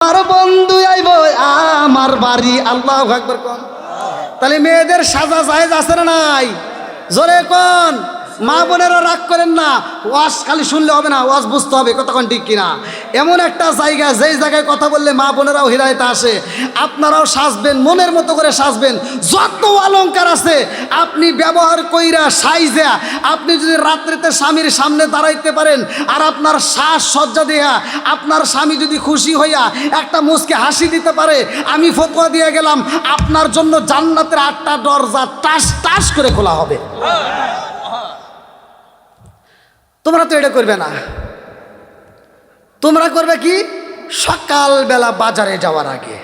আর বন্ধু আইব আমার বাড়ি। আল্লাহু আকবার কোন। তাহলে মেয়েদের সাজা জায়েজ আছে না নাই? জোরে কোন। মা বোনেরা রাগ করেন না, ওয়াজ খালি শুনলে হবে না, ওয়াজ বুঝতে হবে, কতক্ষণ ঠিক কিনা। এমন একটা জায়গা, যেই জায়গায় কথা বললে মা বোনেরাও হৃদায়তে আসে। আপনারাও সাজবেন, মনের মতো করে সাজবেন। যত অলংকার আছে আপনি ব্যবহার কইরা সাইজা, আপনি যদি রাত্রিতে স্বামীর সামনে দাঁড়াইতে পারেন আর আপনার শ্বাস সজ্জা দেয়া আপনার স্বামী যদি খুশি হইয়া একটা মুচকে হাসি দিতে পারে, আমি ফতোয়া দিয়ে গেলাম আপনার জন্য জান্নাতের 8টা দরজা টাস টাস করে খোলা হবে। তোমরা তো এটা করবে না। তোমরা করবে কি? সকালবেলা বাজারে যাওয়ার আগে,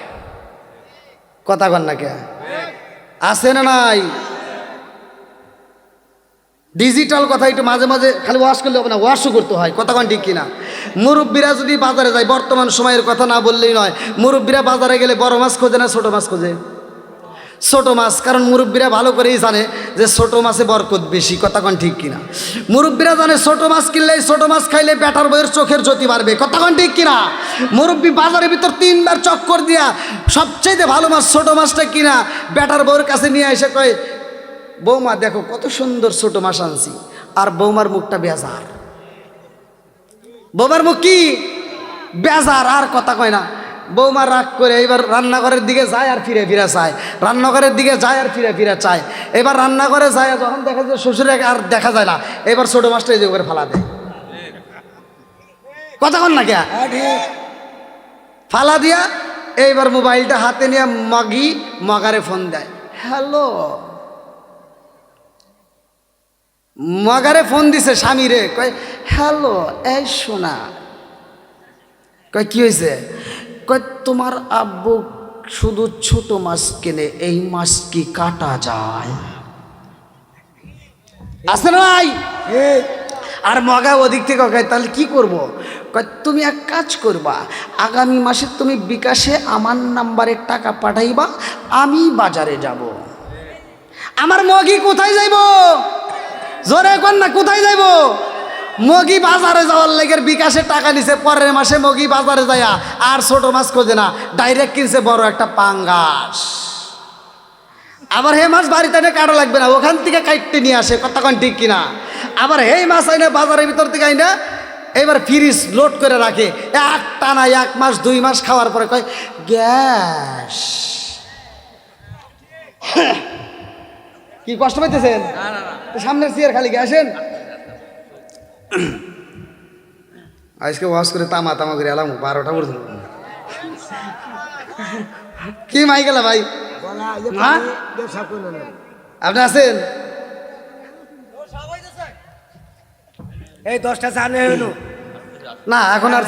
কথা কন না কে? আছে না নাই? ডিজিটাল কথা একটু মাঝে মাঝে খালি ওয়াশ করলে হবে না, ওয়াশও করতে হয়, কথা কন ঠিক কিনা। মুরব্বীরা যদি বাজারে যায়, বর্তমান সময়ের কথা না বললেই নয়, মুরব্বীরা বাজারে গেলে বড় মাছ খোঁজে না ছোট মাছ খোঁজে? ছোট মাছ, কারণ মুরব্বীরা ভালো করেই জানে যে ছোট মাছে বরকত বেশি, কথা কন ঠিক কিনা। মুরব্বীরা জানে ছোট মাছ কিনলে, ছোট মাছ খাইলে বেটার বইয়ের চোখের জ্যোতি বাড়বে, কথা কন ঠিক কিনা। মুরব্বী বাজারের ভিতর 3বার চক্কর দিয়া সবচেয়ে ভালো মাছ ছোট মাছটা কিনা বেটার বউয়ের কাছে নিয়ে এসে কয়, বৌমা দেখো কত সুন্দর ছোট মাছ আনছি। আর বৌমার মুখটা বেজার, বৌমার মুখ কি বেজার, আর কথা কয় না। বৌমা রাগ করে এবার রান্নাঘরের দিকে যায় আর ফিরে ফিরে চায়, রান্নাঘরের দিকে যায় আর ফিরে ফিরে চায়। এবার রান্নাঘরে যায়, যখন দেখা যায় শ্বশুরে আর দেখা যায় না, এবার ছোট মাছটা এই যে করে ফালা দেয়, কথা কন না কে? ফালা দিয়া এইবার মোবাইলটা হাতে নিয়ে মগারে ফোন দেয়, হ্যালো। মগারে ফোন দিছে স্বামীরে, কয় হ্যালো, এই শোনা। কয় কি হয়েছে? কয় তোমার আব্বু শুধু ছোট মাছ কেনে, এই মাছ কি কাটা যায়? আছে না নাই? আর মগা ওদিক থেকে কয় তাহলে কি করব? কয় তুমি এক কাজ করবা, আগামী মাসে তুমি বিকাশে আমার নাম্বারে টাকা পাঠাইবা, আমি বাজারে যাব। আমার মগি কোথায় যাইব? জোরে কোন না, কোথায় যাইব? মগি বাজারে যাওয়ার লেগে বিকাশে টাকা নিছে, পরের মাসে মগি বাজারে যায়া আর ছোট মাছ খোঁজে না, ডাইরেক্ট কিনছে বড় একটা পাঙ্গাস। আবার হে মাছ বাড়িতে এনে কাটা লাগবে না, ওখান থেকে কাটতে নিয়ে আসে, কথা কন ঠিক কিনা। আবার এই মাছ আইনা বাজারের ভিতর থেকে আইনা এবার ফ্রিজ লোড করে রাখে, এক টানা 1 মাস 2 মাস খাওয়ার পরে কয় গ্যাস। কি কষ্ট পাইতেছেন? সামনের চেয়ার খালি গ্যাসেন। আজকে ওয়াশ করে তামা তামা করে এলাম 12টা পর্যন্ত। কি মাই গেল ভাই? আপনি আছেন? এই 10টা চা নিয়ে হইল না, এখন আর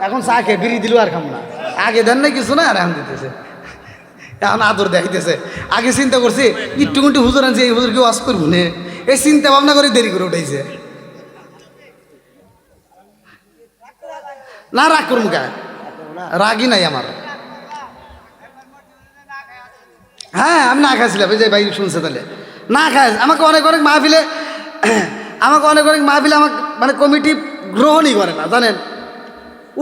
এখন চা খেয়ে বিড়ি দিল আর খাম না। আগে দেন না কিছু না, আর এখন দিতেছে, এখন আদর দেখাইতেছে। আগে চিন্তা করছি একটু একটু হুজুর আনছি, এই হুজুর কি ওয়াশ করবো নে, এই চিন্তা ভাবনা করে দেরি করে উঠাইছে। না রাগ করুন কে, রাগই নাই আমার। হ্যাঁ আমি না খাইছিলাম, এই যে ভাই শুনছে, তাহলে না খাই। আমাকে অনেক অনেক মাহফিলে আমাকে মানে কমিটি গ্রহণই করে না, জানেন,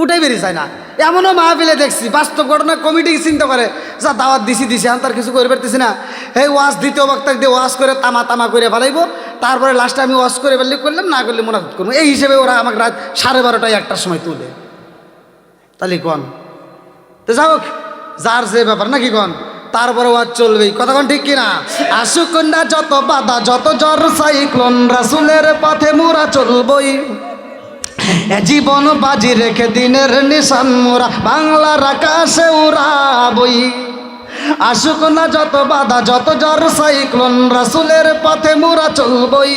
উঠে বেরিয়ে যায় না। এমনও মাহফিলে দেখছি, বাস্তব ঘটনা, কমিটি চিন্তা করে যা দাওয়াত দিছি আমি তার কিছু করে পারতেছি না, এই ওয়াজ দ্বিতীয় বক্তাকে দিয়ে ওয়াজ করে তামা তামা করে ফেলাইবো, তারপরে লাস্টে আমি ওয়াজ করে ফেললে করলাম, না করলে মোনাজাত করবো। এই হিসেবে ওরা আমাকে রাত 12:30টায় 1টার সময় তুলে। তাহলে কন তো যাও, যার যে ব্যাপার নাকি কন, তারপরে ওয়াজ চলবেই, কথা কন ঠিক কিনা। আসুক না যত বাধা, যত জ্বর সাইক্লোন, রাসূলের পথে মোরা চলবই, জীবন বাজি রেখে দিনের নিশান মোরা বাংলার আকাশে উড়াবই। আসুক না যত বাধা, যত জ্বর সাইক্লোন, রাসূলের পথে মোরা চলবই,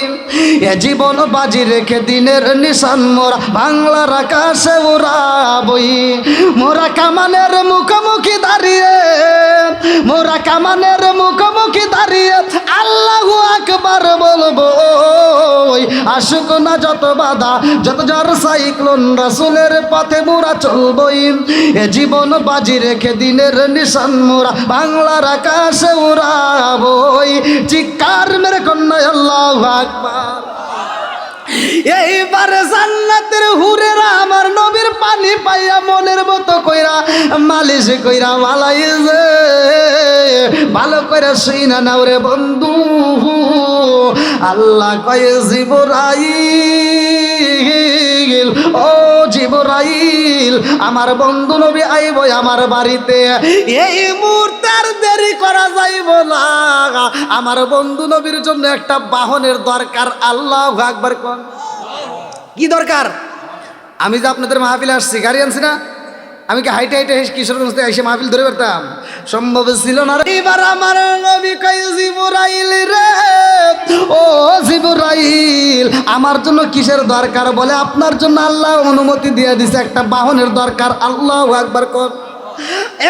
জীবন বাজি রেখে দিনের নিশান মোরা বাংলার আকাশে উড়াবই। মোরা কামানের মুখোমুখি দাঁড়িয়ে, মোরা কামানের মুখোমুখি দাঁড়িয়ে আল্লাহু আকবার বলবো। আসুক না যত বাধা, যত জ্বর সাইক্লোন, রাসূলের পথে মোরা চলবই, জীবন বাজি রেখে দিনের নিশান মোরা বাংলার আকাশে উড়াবই। চিৎকার মেরে কন্যা আল্লাহু আকবার। এইবারে জান্নাতের হুরেরা আমার নবীর পানি পাইয়া মনের মতো কইরা মালিশ কইরা ভালাইছে। ভালো করে শুই না নাও রে বন্ধু, আল্লাহ কয়ে জিবরাইল, ও জিবরাইল, আমার বন্ধু নবী আইব আমার বাড়িতে, এই মুহূর্তে আর দেরি করা যাইব না। আমার বন্ধু নবীর জন্য একটা বাহনের দরকার। আল্লাহু আকবার কোন। কি দরকার? আমি যে আপনাদের মাহফিলে আসছি, গাড়ি আনছি না? আমি কি হাইটে হাইটে কিশোরগঞ্জ থেকে এসে মাহফিল ধরে পারতাম? সম্ভব ছিল না। এবার আমার নবী কয় জিবরাইল রে, ও জিবরাইল, আমার জন্য কিসের দরকার? বলে আপনার জন্য আল্লাহ অনুমতি দিয়ে দিছে, একটা বাহনের দরকার। আল্লাহু আকবার কোন।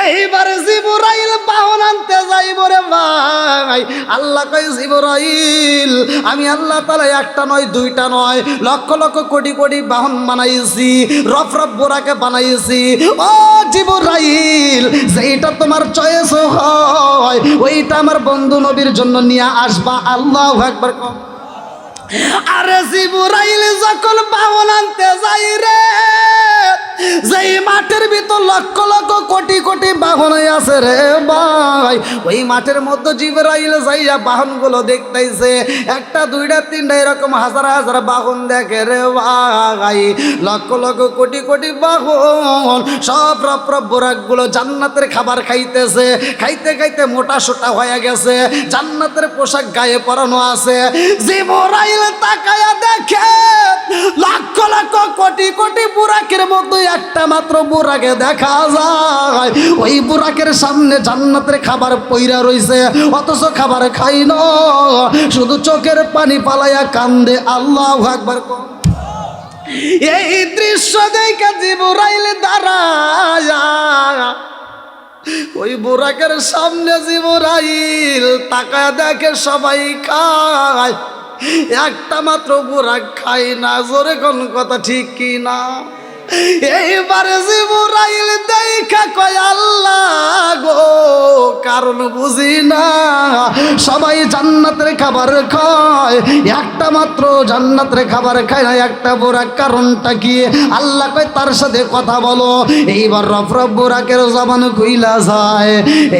এইবারে জিবরাইল বাহন আনতে যাইব রে ভাই। আল্লাহ কয় জিবরাইল, আমি আল্লাহ তাআলা একটা নয় দুইটা নয় লক্ষ লক্ষ কোটি কোটি বাহন বানাইছি, রফ রফ বোরাকে বানাইছি। ও জিবরাইল, যেটা তোমার চয়েস হয় ওইটা আমার বন্ধু নবীর জন্য নিয়ে আসবা। আল্লাহু আকবার কও। আরে জিবরাইল যখন বাহন আনতে যাই রে, যেই মাঠের ভিতর লক্ষ লক্ষ কোটি কোটি বাহন আছে রে ভাই, ওই মাঠের মধ্যে জিবরাইল যাইয়া বাহনগুলো দেখতেইছে। একটা দুইটা তিনটা এরকম হাজার হাজার বাহন দেখে রে ভাই, লক্ষ লক্ষ কোটি কোটি বাহন সব রপ রপ বোরাকগুলো জান্নাতের খাবার খাইতেছে। খাইতে খাইতে মোটা সোটা হয়ে গেছে, জান্নাতের পোশাক গায়ে পরানো আছে। জিবরাইল তাকায়া দেখে লক্ষ লক্ষ কোটি কোটি বুরাকের মধ্যে একটা মাত্র বুরাকে দেখা যায়। ওই বুরাকের সামনে জান্নাতের খাবার পইরা রইছে, অথচ খাবার খাই না, শুধু চোখের পানি পালাইয়া কান্দে। আল্লাহু আকবার। এই দৃশ্য দেখে জিবরাইল দাঁড়ায়া ওই বুরাকের সামনে জিবরাইল তাকায়া দেখে সবাই খায়, একটা মাত্র বুরাক খাই না। জোরে কোন কথা ঠিক কি না? এইবারে জিবরাইল দেখা কয় আল্লাহ গো, কারণ বুঝি না, সবাই জান্নাতের খাবার খায়, একটা মাত্র জান্নাতের খাবার খায় না একটা বুরাক, কারণটা কি? আল্লাহ কয় তার সাথে কথা বলো। এইবার রফ রফ বুরাকের জবান খুইলা যায়।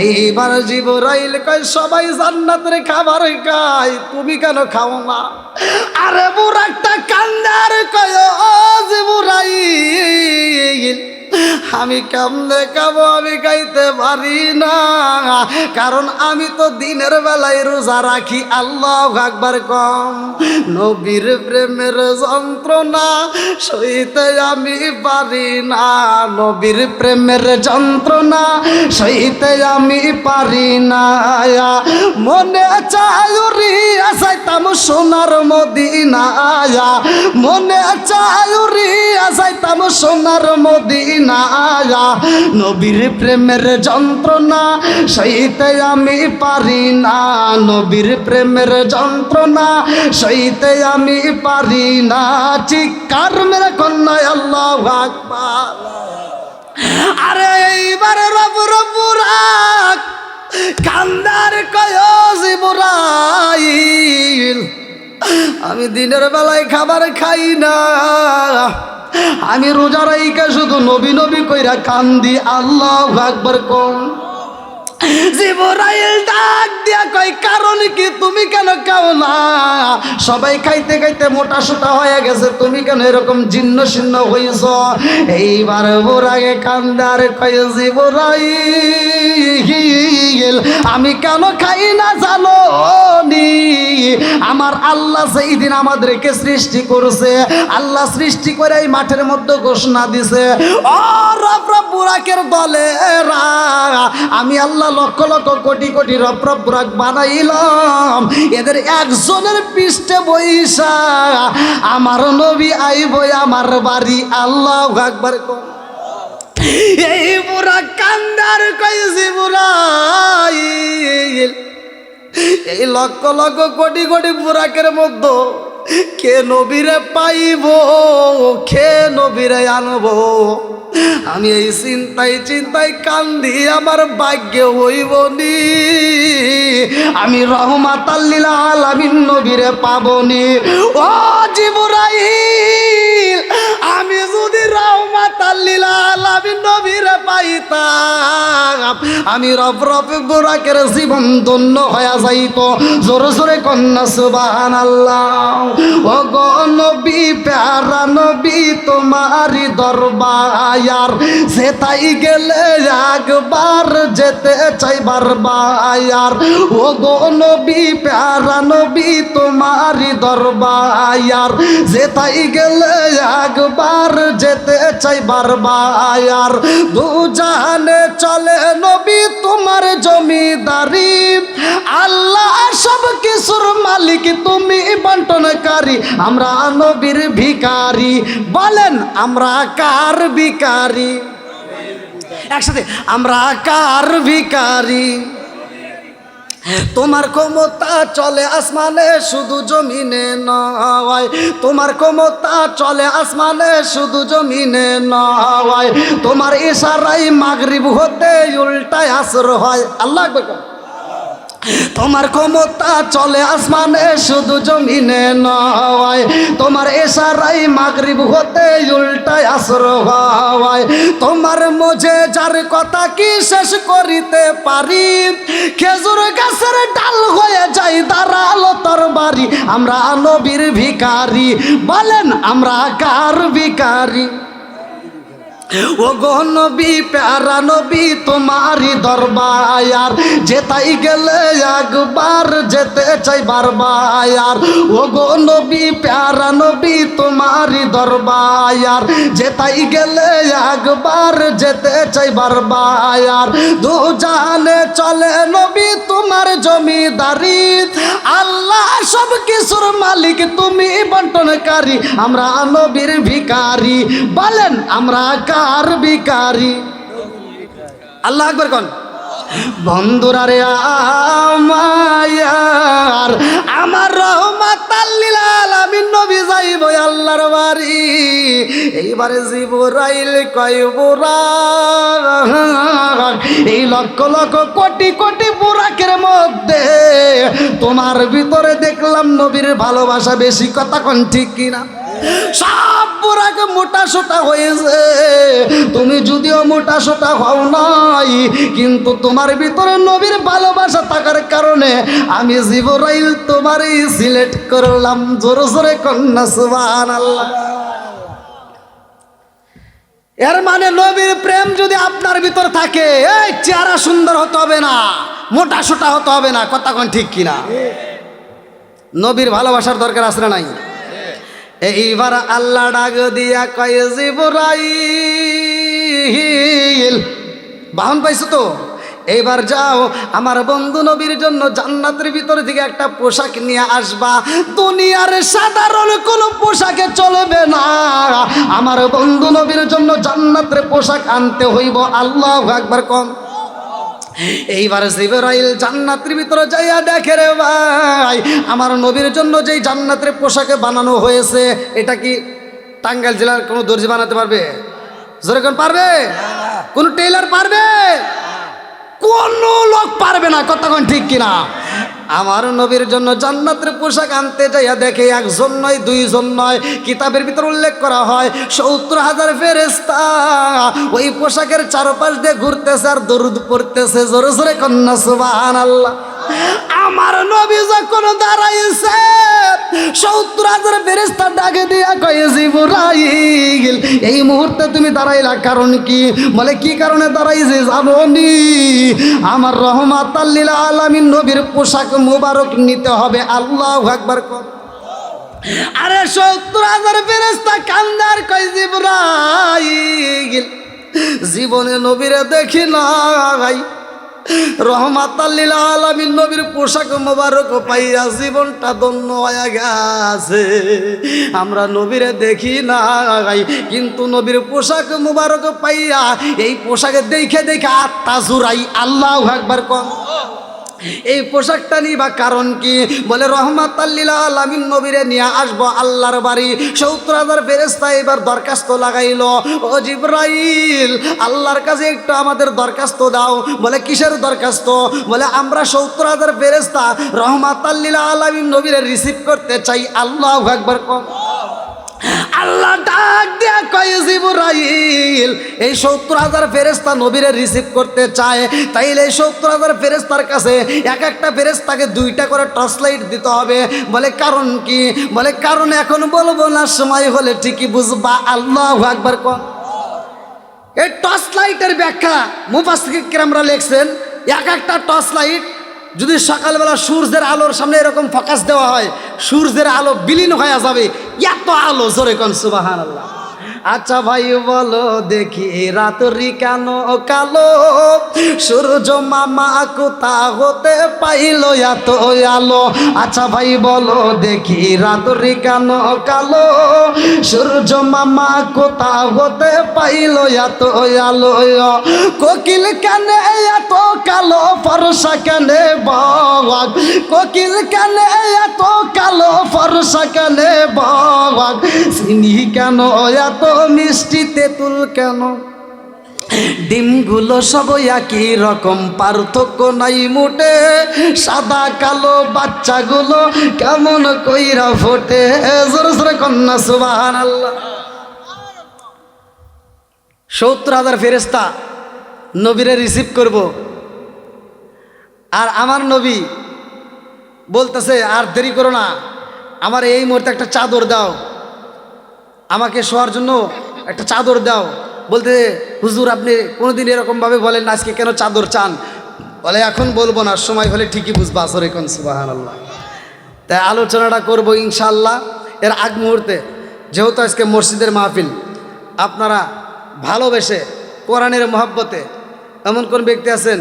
এইবার জিবরাইল কয় সবাই জান্নাতের খাবার খায়, তুমি কেন খাও না? আরে বুরাকটা কান্দার কয় ও জিবরাইল, আমি কেমনে খাবো? আমি খাইতে পারি না, কারণ আমি তো দিনের বেলায় রোজা রাখি। আল্লাহু আকবার কম। নবীর প্রেমের যন্ত্রণা সইতে আমি পারি না, নবীর প্রেমের যন্ত্রণা সইতে আমি পারি না। মনে চায়ুরি আসাইতাম সোনার মদিনায়, মনে চায়ুরি আসাইতাম সোনার মদিনায়, নবীর প্রেমের যন্ত্রণা সইতে আমি পারি না, নবীর প্রেমের যন্ত্রণা সইতে আমি পারি না। চিৎকার মেরে কন্যায় আল্লাহু আকবার। আরে এইবারে রব রবুরাক কান্দার কয় জিবরাইল, আমি দিনের বেলায় খাবার খাই না, আমি রোজা রাইকা শুধু নবী নবী কইরা কান্দি। আল্লাহু আকবার কোন। জিবরাইল ডাক দিয়া কয় কারণ কি? তুমি কেন খাও না? সবাই খাইতে খাইতে মোটা সোটা হয়ে গেছে, তুমি কেন এরকম জীর্ণ শীর্ণ হইছ? এইবার বুরাকে কান্দার কয় জিবরাইল, আমি কেন খাই না জানো নি? আমার আল্লাহ সেই দিন আমাদেরকে সৃষ্টি করছে, আল্লাহ সৃষ্টি করে এই মাঠের মধ্যে ঘোষণা দিছে, ও রব রব বুরাকের দলেরা, আমি আল্লাহ লক্ষ লক্ষ কোটি কোটি রব রব বুরাক বানাইলাম, এদের একজনের পৃষ্ঠে বইসা আমার নবী আইব আমার বাড়ি। আল্লাহু আকবার। এই বুরাক কান্দার কই জিবরাইল, এই লক্ষ লক্ষ কোটি কোটি বুরাকের মধ্যে কে নবীরে পাইব, কে নবীরে আনবো। আমি এই চিন্তায় কান্দি, আমার ভাগ্যে হইব নি আমি রহমাতাল লিল আলামিন নবীরে পাবনি। ও জিবরাইল, আমি যদি রহমাতাল লিল আলামিন নবীরে পাইতাম, আমি রব বুরাকের জীবন ধন্য হয়ে যাইত। জোরে জোরে কন্যা সুবহানাল্লাহ। ও গো নবী, প্যারা নবী, তোমারি দরবার যেতাই গেলে একবার যেতে চাই বারবার। ও গো নবী, প্যারা নবী, তোমারি দরবার যেতাই গেলে একবার যেতে চাই বারবার। দু জাহানে চলে নবী তোমার জমিদারি, আল্লাহ সব কিছুর মালিক, তুমি বন্টনকারী। আমরা নবীর ভিখারি, বলেন আমরা কার ভিখারি? একসাথে, আমরা কার ভিখারি? তোমার ক্ষমতা চলে আসমানে শুধু জমিনে নয়, তোমার ক্ষমতা চলে আসমানে শুধু জমিনে নয়। তোমার ইশারায় মাগরিব হতে উল্টায় আসর হয়। আল্লাহ আকবার। তোমার ক্ষমতা চলে আসমানে শুধু জমিনে নয়, তোমার ইশারায় মাগরিব হতে উল্টায় আসর হয়। তোমার মজে যার কথা কি শেষ করিতে পারি, খেজুর গাছের ডাল হয়ে যায় দাঁড়ালো তরবারি। আমরা নবীর ভিখারি, বলেন আমরা কার ভিখারি? ও গো নবী, প্যারা নবী, তোমারি দরবার যেতাই গেলে একবার যেতে চাই বারবার। ও গো নবী, প্যারা নবী, তোমারি দরবার যেতাই গেলে একবার যেতে চাই বারবার। দু জাহানে চলে নবী তোমার জমিদারি, আল্লাহ সব কিছুর মালিক, তুমি বন্টনকারী। আমরা নবীর ভিখারি, বলেন আমরা কার ভিখারি? আল্লাহ আকবার কোন। বন্ধুরা রে আমার, আমার রহমাতাল লিল আলামিন নবী যাইব আল্লাহর বাড়ি। এইবারে জিবরাইল কয় বুরাক, এই লক্ষ লক্ষ কোটি কোটি বুরাকের মধ্যে তোমার ভিতরে দেখলাম নবীর ভালোবাসা বেশি। কথা কোন ঠিক কিনা? সব বুরাক মোটা সোটা হয়েছে, তুমি যদিও মোটা সোটা হও নাই, কিন্তু তোমার ভিতরে নবীর ভালোবাসা থাকার কারণে আমি জিবরাইল তোমারই সিলেক্ট করলাম। জোরে জোরে কন্যা সুবহানাল্লাহ। এর মানে নবীর প্রেম যদি আপনার ভিতর থাকে, এই চেহারা সুন্দর হতে হবে না, মোটা সোটা হতে হবে না। কথা কোন ঠিক কিনা? নবীর ভালোবাসার দরকার আছে না নাই? এইবার আল্লাহ ডাক দিয়া কয় জিবরাইল, বাহন পাইছো তো? এইবার যাও আমার বন্ধু নবীর জন্য জান্নাতের ভিতর থেকে একটা পোশাক নিয়ে আসবা। দুনিয়ার সাধারণ কোনো পোশাকে চলবে না, আমার বন্ধু নবীর জন্য জান্নাতের পোশাক আনতে হইব। আল্লাহু আকবার কম। এইবার জিবরাইল জান্নাতের ভিতরে যাইয়া দেখে রে ভাই, আমার নবীর জন্য যেই জান্নাতের পোশাকে বানানো হয়েছে, এটা কি টাঙ্গাইল জেলার কোনো দর্জি বানাতে পারবে? জোরে কোন পারবে? কোন টেইলার পারবে? কোন লোক পারবে না। কতক্ষণ ঠিক কিনা? আমার নবীর জন্য জান্নাতের পোশাক আনতে যাইয়া দেখে একজন নয়, দুইজন নয়, কিতাবের ভিতর উল্লেখ করা হয় ৭০,০০০ ফেরেশতা ওই পোশাকের চারপাশ দিয়ে ঘুরতেছে আর দরুদ পড়তেছে। জোরে জোরে কন্যা সুবহানাল্লাহ। আমার নবী যখন দাঁড়াইছে ৭০,০০০ ফেরেশতা ডাকে দিয়া কয় জিবরাইল, এই মুহূর্তে তুমি দাঁড়াইলা কারণ কি? বলে কি কারণে দাঁড়াইছে জানো নি? আমার রহমাতাল লিল আলামিন নবীর পোশাক মুবারক নিতে হবে। আল্লাহু আকবার কর। আরে ৭০,০০০ ফেরেশতা কান্দার কয় জিবরাইল, জীবনে নবীরে দেখি নাই, রহমাতাল লিল আলামিন নবীর পোশাক মোবারক পাইয়া জীবনটা ধন্য হয়ে গেছে। আমরা নবীরে দেখি নাই, কিন্তু নবীর পোশাক মোবারক পাইয়া এই পোশাকে দেখে দেখে আত্মা জুড়াই। আল্লাহু আকবার কম। এই পোশাকটা নিবা কারণ কি? বলে রহমাতাল লিল আলামিন নবীরে নিয়ে আসবো আল্লাহর বাড়ি। ৭০,০০০ ফেরেশতা এবার দরখাস্ত লাগাইলো, ও জিবরাইল আল্লাহর কাছে একটু আমাদের দরখাস্ত দাও। বলে কিসের দরখাস্ত? বলে আমরা ৭০,০০০ ফেরেশতা রহমাতাল লিল আলামিন নবীরে রিসিভ করতে চাই। আল্লাহু আকবার। আল্লাহ ডাক দিয়া কয় জিবরাইল এই ৭০,০০০ ফেরেশতা নবীরে রিসিভ করতে চায়, তাইলে এই ৭০,০০০ ফেরেশতার কাছে এক একটা ফেরেশতাকে 2টা করে টর্চ লাইট দিতে হবে। বলে কারণ কি? বলে কারণ এখন বলবো না, সময় হলে ঠিকই বুঝবা। আল্লাহু আকবার। কোন এই টর্চ লাইটের ব্যাখ্যা মুফাসসির কিরামরা লিখছেন, এক একটা টর্চ লাইট যদি সকালবেলা সূর্যের আলোর সামনে এরকম ফোকাস দেওয়া হয়, সূর্যের আলো বিলীন হয়ে যাবে, এত আলো। জোরে কোন সুবহানাল্লাহ। আচ্ছা ভাই বলো দেখি রাত্রি কেন কালো, সূর্য মামা কোথা হতে পাইল এত আলো? আচ্ছা ভাই বলো দেখি রাত্রি কেন কালো, সূর্য মামা কোথা হতে পাইল এত আলো? কোকিল কেন এত কালো, ফর্সা কেন বক? কোকিল কেন এত কালো, ফর্সা কেন বক? চিনি কেন এত মিষ্টি, তেঁতুল কেন? ডিমগুলো সব একই রকম, পার্থক্য নাই মোটে। সাদা কালো বাচ্চাগুলো কেমন কইরা ফোটে? জোরে জোরে কন্যা সুবহানাল্লাহ। ৭০,০০০ ফেরেশতা নবীরে রিসিভ করব, আর আমার নবী বলতেছে আর দেরি করো না, আমার এই মুহূর্তে একটা চাদর দাও, আমাকে শোয়ার জন্য একটা চাদর দাও। বলতে হুজুর আপনি কোনোদিন এরকমভাবে বলেন না, আজকে কেন চাদর চান? বলে এখন বলবো না, সময় হলে ঠিকই বুঝবা। আসরে কোন সুবহানাল্লাহ। তাই আলোচনাটা করবো ইনশাআল্লাহ এর আগ মুহূর্তে। যেহেতু আজকে মসজিদের মাহফিল, আপনারা ভালোবেসে কোরআনের মহব্বতে এমন কোন ব্যক্তি আছেন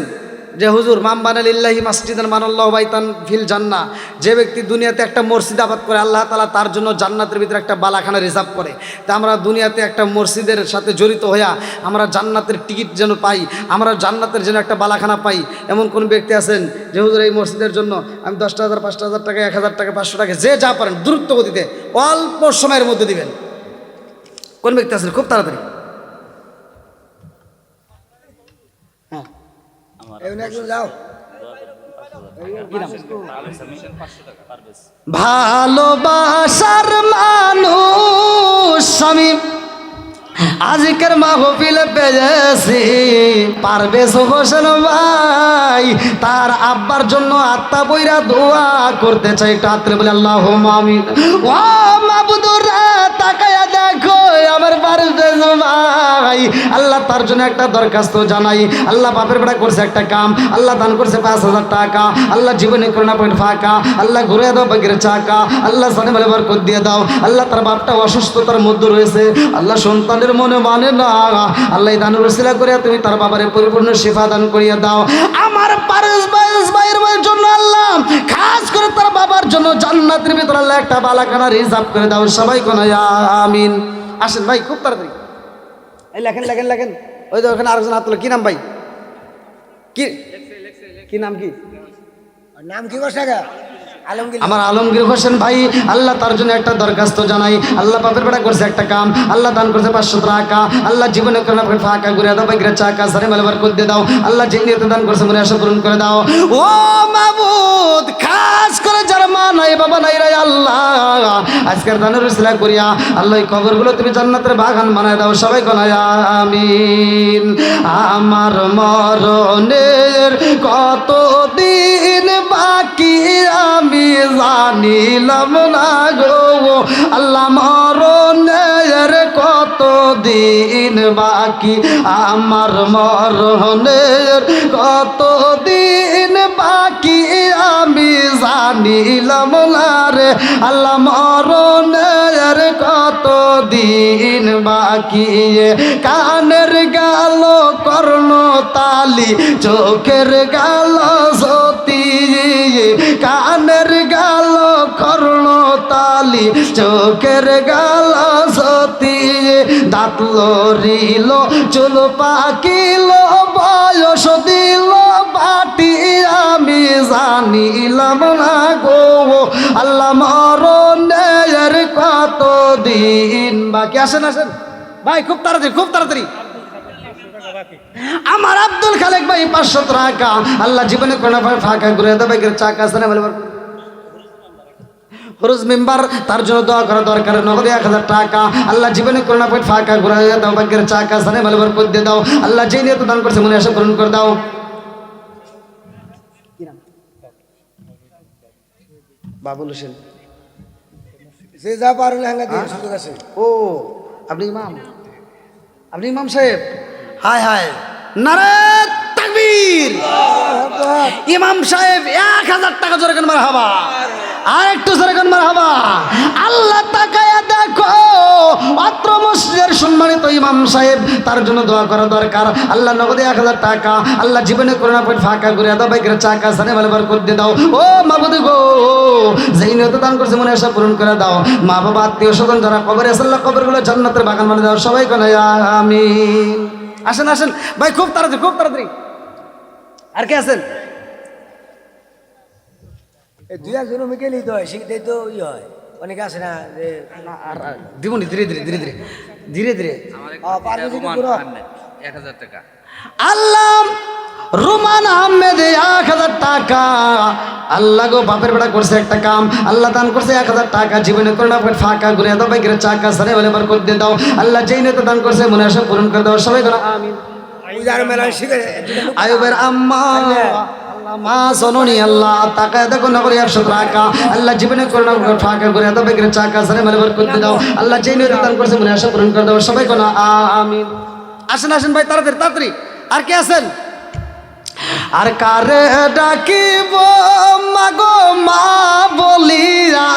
যে হুজুর মাম বানালিল্লাহি মাসজিদান মানাল্লাহু বাইতান ফিল জান্নাহ, যে ব্যক্তি দুনিয়াতে একটা মসজিদ আবাদ করে আল্লাহ তাআলা তার জন্য জান্নাতের ভিতরে একটা বালাখানা রিজার্ভ করে। তা আমরা দুনিয়াতে একটা মসজিদের সাথে জড়িত হইয়া আমরা জান্নাতের টিকিট যেন পাই, আমরা জান্নাতের যেন একটা বালাখানা পাই, এমন কোন ব্যক্তি আছেন যে হুজুর এই মসজিদের জন্য আমি 10,000 5,000 টাকা 1,000 টাকা 500 টাকা যে যা পারেন দ্রুত গতিতে অল্প সময়ের মধ্যে দিবেন? কোন ব্যক্তি আছেন? খুব তাড়াতাড়ি। ভালোবাসার মানুষ আমি আজকের মাহফিলে পেয়েছি পারভেজ হোসেন ভাই, তার আব্বার জন্য আত্মা বইরা দোয়া করতে চাই। একটু হাত তুলে বলে আল্লাহুম্মা আমিন। ও মাবুদুর তাকায়া দেখো আমার পারভেজ ভাই, আল্লাহ তার জন্য একটা দরখাস্ত জানাই। আল্লাহ বাপের বেড়া করছে একটা কাম, আল্লাহ দান করছে 5,000 টাকা, আল্লাহ জীবনে করে না পয়েন্ট ফাঁকা, আল্লাহ ঘুরে দাও বাগের চাকা, আল্লাহ জানে বলে বরকত দিয়ে দাও। আল্লাহ তার বাপটা অসুস্থতার মধ্যে রয়েছে, আল্লাহ সন্তানের মনে মানে না, আল্লাহ দানের ওসিলা করে তুমি তার বাবারে পরিপূর্ণ শিফা দান করিয়া দাও। আমার পারভেজ ভাইয়ের জন্য আল্লাহ খাস করে তার বাবার জন্য জান্নাতের ভিতরে আল্লাহ একটা বালাখানা রিজার্ভ করে দাও। সবাই কোন আমিন। আসেন ভাই খুব তাড়াতাড়ি এই লেখেন লেখেন লেখেন। ওই তো ওখানে আরেকজন হাত তোলো। কি নাম ভাই? কি নাম? কি নাম? কি বসে আমার আলমগীর হোসেন ভাই, আল্লাহ তার জন্য একটা দরখাস্ত জানাই। আল্লাহ বাপের বেড়া করছে একটা কাম, আল্লাহ দান করছে 500 টাকা, আল্লাহ জীবনে করে না ফাঁকা ঘুরে দাও বাগিরা চাকা সারে মালবার করে দিয়ে দাও। আল্লাহ যে নিয়তে দান করছে মনে আশা পূরণ করে দাও। ও মাবুদ খাস করে যারা মা নাই বাবা নাই রে আল্লাহ আজকের দানের উসিলা করিয়া আল্লাহ এই কবরগুলো তুমি জান্নাতের বাগান বানায় দাও। সবাই কোন আমিন। আমার মরণের কতদিন বাকি আমি জানিলাম না গো, আল্লাহ মরণের কতদিন বাকি, আমার মরণের কতদিন বাকি আমি জানিলাম না রে, আল্লাহ মরণের কতদিন বাকি। কানের গাল কর্ণ তালি, চোখের গাল জ্যোতি, কানের গাল কর্ণ তালি, চোখের গাল জ্যোতি, দাঁত লড়িল চুল পাকিল বয়স দিল বাটি আমি বাকি। আসেন আসেন ভাই, খুব তাড়াতাড়ি খুব তাড়াতাড়ি। আমার আব্দুল খালেক ভাই 500 টাকা। আল্লাহ জীবনে কোনো ফাঁকা ঘুরে দেবে চাকা আছে না বলে ফরজ মেম্বার, তার জন্য দোয়া করা দরকার। নগদে 1000 টাকা। আল্লাহ জীবনে করোনা পেট ফাঁকা ঘুরে দাও, ভাগ্যের চাকা সানে ভালো করে দিয়ে দাও। আল্লাহ যেই নিয়ে দান করছে মনে আশা পূরণ করে দাও। বাবুল হোসেন যে যা পারলে হাঙ্গা দিয়ে সুযোগ আছে। ও আপনি ইমাম, আপনি ইমাম সাহেব। হায় হায়, নারে তাকবীর। ইমাম সাহেব 1000 টাকা জোরে কেন মারহাবা, আর একটু জোরে কেন মারহাবা। আল্লাহ তাকায়া দেখো, মাত্র মসজিদের সম্মানিত ইমাম সাহেব, তার জন্য দোয়া করা দরকার। আল্লাহ নগদে 1000 টাকা। আল্লাহ জীবনে করোনা পেট ফাঁকা করে দাও, বাইকের চাকা সানে ভালো বার দিয়ে দাও। ও মাবুদ গো, যেই নিয়ত দান করছে মনে আশা পূরণ করে দাও। মা বাবা আত্মীয় স্বজন যারা কবরে আছে, আল্লাহ কবরগুলো জান্নাতের বাগান বানিয়ে দাও। সবাই কোন আমিন। আসেন আসেন ভাই, খুব তাড়াতাড়ি খুব তাড়াতাড়ি। আর কে আছেন? এই দুই একজন মিকেলেই তো হয়, শিখতেই তো ই হয়। অনেকে আছে না যে দিবনি ধীরে ধীরে ধীরে ধীরে ধীরে ধীরে। পারবে যদি পুরো 1000 টাকা। আল্লাহ রুমান আহমেদ 1000 টাকা। আল্লাহ গো বাপের বেটা করছে একটা কাম, আল্লাহ দান করছে 1000 টাকা। জীবনে করোনা ফাঁকা ঘুরে দাও, বাইকের চাকা সারে বলে বার করে দাও। আল্লাহ যেই নিয়ত দান করছে মনে আশা পূরণ করে দাও। সবাই কোন আমিন। পূজার মেলায় শিখে আয়ুবের আম্মা, মা জননী, আল্লাহ টাকা দেখো না করে 100 টাকা। আল্লাহ জীবনে করোনা ফাঁকা করে দাও, বাইকের চাকা সারে বলে বার করে দাও। আল্লাহ যেই নিয়ত দান করছে মনে আশা পূরণ করে দাও। সবাই কোন আমিন। আসেন আসেন ভাই, তাড়াতাড়ি তাড়াতাড়ি। আর কে আছেন? আর কারে ডাকিব মাগো মা বলিয়া,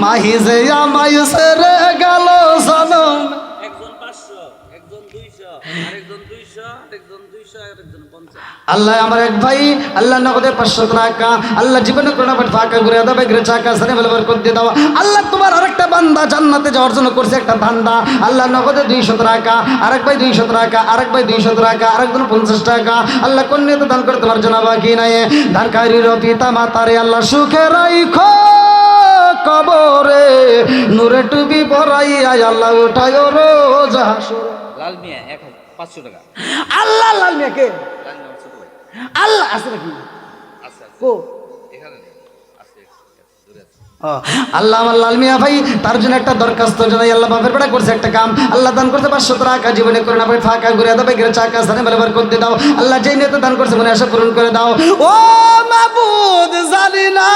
মাহি যে আমায় সেরে গেল জনম। একজন 500, একজন 200, আরেকজন 200, আরেকজন 200, আরেকজন 50। আল্লাহ আমার এক ভাই, আল্লাহ নগদে 500 টাকা। আল্লাহ জীবনে করোনা পেট ফাঁকা ঘুরে দাও, বাইকের চাকা সানে ভালো বার করে দাও। আল্লাহ তোমার আরেকটা বান্দা জান্নাতে যাওয়ার জন্য করছে একটা ধান্দা। আল্লাহ নগদে 200 টাকা, আরেক ভাই 200 টাকা, আরেক ভাই 200 টাকা, আরেকজন 50 টাকা। আল্লাহ কন্যা তো দান করে তোমার জন্য বাকি নাই। দানকারীর পিতা মাতারে আল্লাহ সুখে রাইখো, কবরে নূরে টুপি পরাইয়া আল্লাহ উঠায় রোজ হাসরে। লাল মিয়া 500 টাকা। আল্লাহ লাল মেয়েকে লাল মিয়া ছোট ভাই। আল্লাহ আছে নাকি? আচ্ছা কো এখানে আছে, দূরে আছে। আল্লাহ আমার লাল মিয়া ভাই, তার জন্য একটা দরখাস্ত জানাই। আল্লাহ বাপের বেটা করছে একটা কাম, আল্লাহ দান করতে 500 টাকা। জীবনে করে না পাই ফাঁকা ঘুরে দাও, বাইকের চাকা সানে বলে বার করতে দাও। আল্লাহ যেই নিয়ত দান করছে মনে আশা পূরণ করে দাও। ও মাবুদ, জানি না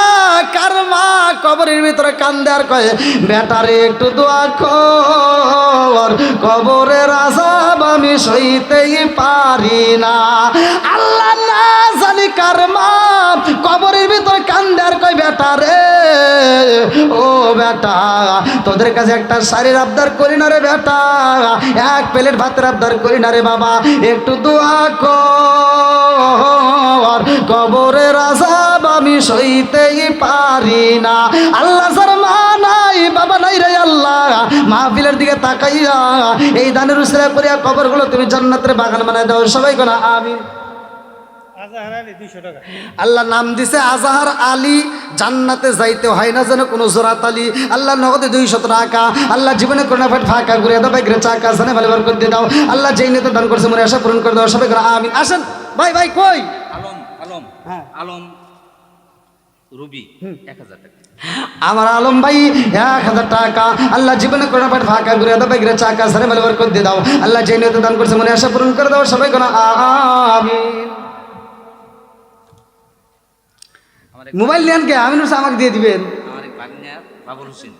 কার মা কবরের ভিতরে কান্দে আর কয়, বেটারে একটু দোয়া কর, কবরের আযাব আমি সইতেই পারি না। আল্লাহ না জানি কার মা কবরের ভিতরে কান্দে আর কয়, বেটারে ও বেটা, তোদের কাছে একটা শাড়ির আবদার করি না রে বেটা, এক প্লেট ভাতের আবদার করি না রে বাবা, একটু দোয়া কর, কবরের আযাব আমি সইতেই পারি না। আল্লাহ স্যার মা নাই বাবা নাই রে আল্লাহ, মাহফিলের দিকে তাকাইয়া এই দানের উসরা করিয়া কবরগুলো তুমি জান্নাতের বাগান বানায় দাও। সবাই কোন আমিন। আল্লাহ নাম দিছে আজাহার আলী, জান্নাতে যাইতে হয় না যেন কোনো জোরাত আলী। আল্লাহ নগদে 200 টাকা। আল্লাহ জীবনে করোনা ফাট ফাঁকা ঘুরে দাও, বাইকের চাকা সানে ভালো বার করে দাও। আল্লাহ যেই নিতে দান করছে মনে আশা পূরণ করে দাও। সবাই করে আমিন। আসেন ভাই ভাই কই আলম আলম হ্যাঁ। আলম রুবি 1000 টাকা। আমার আলম ভাই 1000 টাকা। আল্লাহ জীবনে করোনা ফাট ফাঁকা ঘুরে দাও, বাইকের চাকা সানে ভালো বার করে দাও। আল্লাহ যেই নিতে দান করছে মনে আশা পূরণ করে দাও। সবাই করে আমিন। মোবাইল নেন কে? আমিন হোসেন আমাকে দিয়ে দিবেন। আমার এক ভাগ্নে বাবুল হোসেন,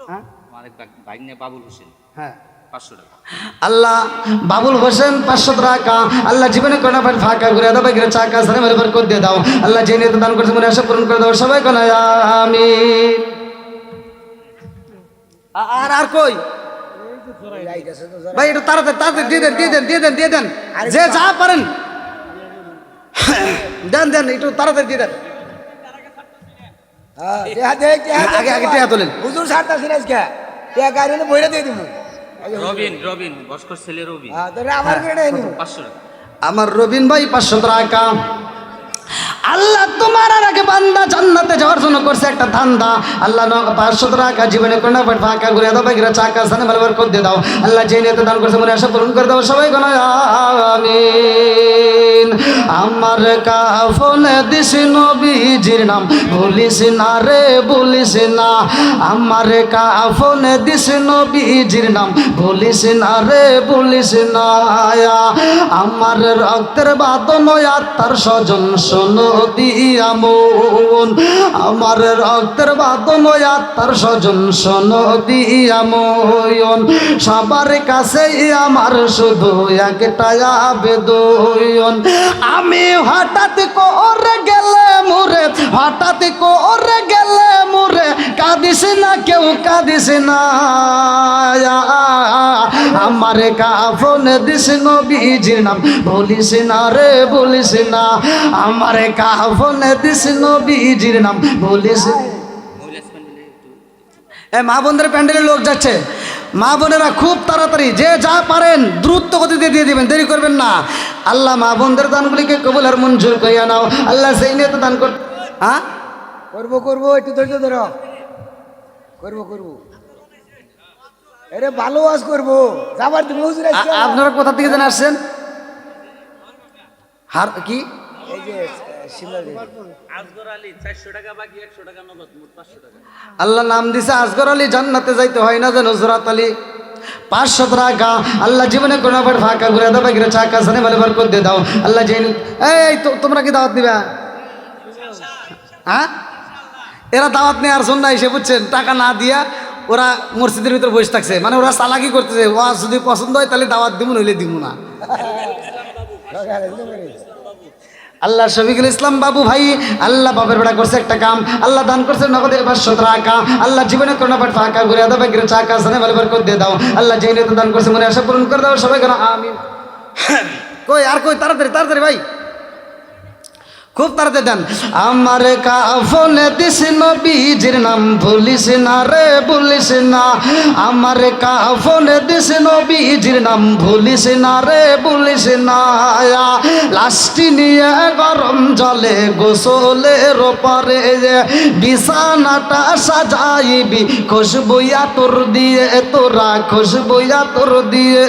হ্যাঁ আমার এক ভাগ্নে বাবুল হোসেন হ্যাঁ 500 টাকা। আল্লাহ বাবুল হোসেন 500 টাকা। আল্লাহ জীবনে কোনা ফাট ফাঁকা ঘুরে দাও, বাইকের চাকা সানে ভালো বার করে দাও। আল্লাহ যে নিয়ত দান করছে মনে আশা পূরণ করে দাও। সবাই কোন আমিন। আর আর কই ভাই একটু তাড়াতাড়ি তাড়াতাড়ি দিয়ে দেন দিয়ে দেন দিয়ে দেন দিয়ে দেন, যে যা পারেন দেন দেন, একটু তাড়াতাড়ি দিয়ে দেন। আগে আগে টেহা তোলেন। হুজুর সারটা সিরাজ কে টিয়া গাড়ি এনে বইরা দিয়ে দিমু। রবিন রবিন বস্কর ছেলে রবিন তোরে আমার কেড়ে নিমু 500 টাকা। আমার রবিন ভাই 500 টাকা। আল্লাহ তোমার আর আগে বান্দা জান্নাতে যাওয়ার জন্য করছে একটা ধান্দা। আল্লাহ 500 টাকা জীবনে কোনো ফাঁকা ঘুরে দাও, বাকিরা চাকা সানে মালবার করে দিয়ে দাও। আল্লাহ যে নিয়তে দান করছে মনে আশা পূরণ করে দাও। সবাই কোনো আমিন। আমার কাফন দিস নবীজির নাম ভুলিস না রে ভুলিস না। আমার কাফন দিস নবীজির নাম ভুলিস না রে ভুলিস না। আমার রক্তের বাদন আত্মার স্বজন শোনো দিয়া মন। আমার রক্তের বাদন আত্মার স্বজন শোনো দিয়া মন। সবার কাছে আমার শুধু একটা আবেদন। আমি হঠাৎ করে গেলে মুরে, হঠাৎ করে গেলে মুরে কাঁদিস না কেউ কাঁদিস না। আমার কাফন দিস নবীজির নাম বলিস না রে বলিস না। আমার কাফন দিস নবীজির নাম বলিস। মা বোনদের প্যান্ডেলে লোক যাচ্ছে, মা বোনেরা খুব তাড়াতাড়ি যে যা পারেন দ্রুত গতিতে দিয়ে দিবেন, দেরি করবেন না। আল্লাহ মা বোনদের দানগুলিকে কবুল আর মঞ্জুর করিয়া নাও। আল্লাহ সেই নিয়ে তো দান কর। হ্যাঁ করবো করবো, একটু ধৈর্য ধরো, করবো করবো। আরে ভালো ওয়াজ করবো, যাবার তুমি হুজুর আজকে। আপনারা কোথা থেকে যেন আসছেন? হার কি এই যে শিমলা আসগর আলী 400 টাকা বাকি, 100 টাকা নগদ, মোট 500 টাকা। আল্লাহ নাম দিছে আসগর আলী, জান্নাতে যাইতে হয় না যেন হুজরাত আলী। 500 টাকা আল্লাহ জীবনে কোনো আবার ফাঁকা ঘুরে দাও, বাকিরা চাকা সানে মালবার করে দিয়ে দাও। আল্লাহ যে এই তোমরা কি দাওয়াত দিবা? হ্যাঁ এরা দাওয়াত নেওয়ার জন্য এসে বুঝছেন, টাকা না দিয়া ওরা মসজিদের ভিতরে বসে থাকছে, মানে ওরা চালাকি করতেছে। ওয়াজ যদি পছন্দ হয় তাহলে দাওয়াত দিব, নইলে দিব না। আল্লাহ শফিকুল ইসলাম বাবু ভাই, আল্লাহ বাপের বেড়া করছে একটা কাম, আল্লাহ দান করছে নগদে 500 টাকা। আল্লাহ জীবনে কোনো বাট ফাঁকা ঘুরে দাও, বাকিরা চাকা সানে মালবার করে দিয়ে দাও। আল্লাহ যে নিয়ত দান করছে মনে আশা পূরণ করে দাও। সবাই কেন আমিন। কই আর কই, তাড়াতাড়ি তাড়াতাড়ি ভাই, খুব তাড়াতাড়ি দেন। আমার কাফনে দিস নবীজির নাম ভুলিস না রে ভুলিস না। আমার কাফনে দিস নবীজির নাম ভুলিস না রে ভুলিস না। লাশটি নিয়ে গরম জলে গোসলের পরে বিছানাটা সাজাইবি খুশবুয়া তোর দিয়ে, তোরা খুশবুয়া তোর দিয়ে।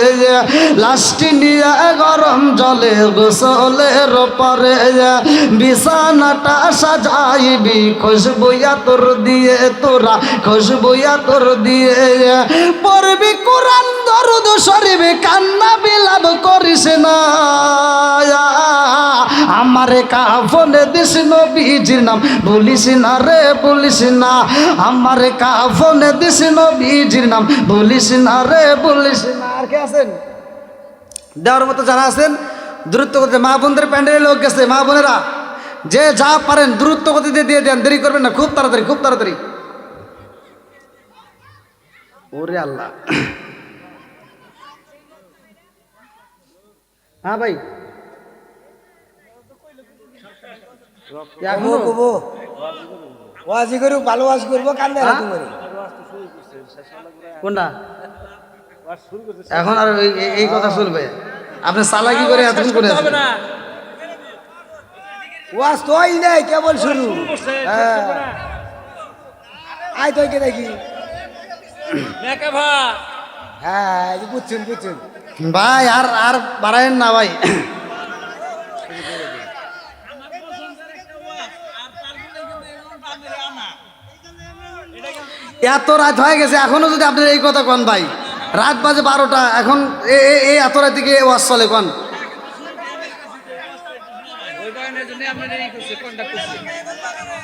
লাশটি নিয়ে গরম জলে গোসলের পরে বিছানাটা সাজাইবি খুশবুয়া তোর দিয়ে, তোরা খুশবুয়া তোর দিয়ে। পড়বি কোরআন দরুদ শরীফ কান্না বিলাপ করিস না। আমার কাফনে দিস নবীজির নাম ভুলিস না রে ভুলিস না। আমার কাফনে দিস নবীজির নাম ভুলিস না রে ভুলিস না। আর কে আছেন দেওয়ার মতো যারা আছেন দ্রুত করতে। মা বোনদের প্যান্ডেলে লোক গেছে, মা বোনেরা যে যা পারেন দ্রুত গতিতে দিয়ে দেন, দেরি করবেন না, খুব তাড়াতাড়ি খুব তাড়াতাড়ি। ওরে আল্লাহ। হ্যাঁ ভাই কবো কবো, ওয়াজি করুক, ভালো ওয়াজ করবো, কান্দে না তুমি। কোনটা এখন আর এই কথা শুনবে? আপনি চালাকি করে এতক্ষণ করে আছেন। ওয়াজ তো হয় নাই, কেবল শুরু। হ্যাঁ আয় তো কে দেখি। হ্যাঁ বুঝছেন বুঝছেন ভাই, আর আর বাড়ায়েন না ভাই। এত রাত হয়ে গেছে এখনো যদি আপনার এই কথা কন ভাই, রাত বাজে 12টা, এখন এই এত রাত থেকে ওয়াজ চলে কন।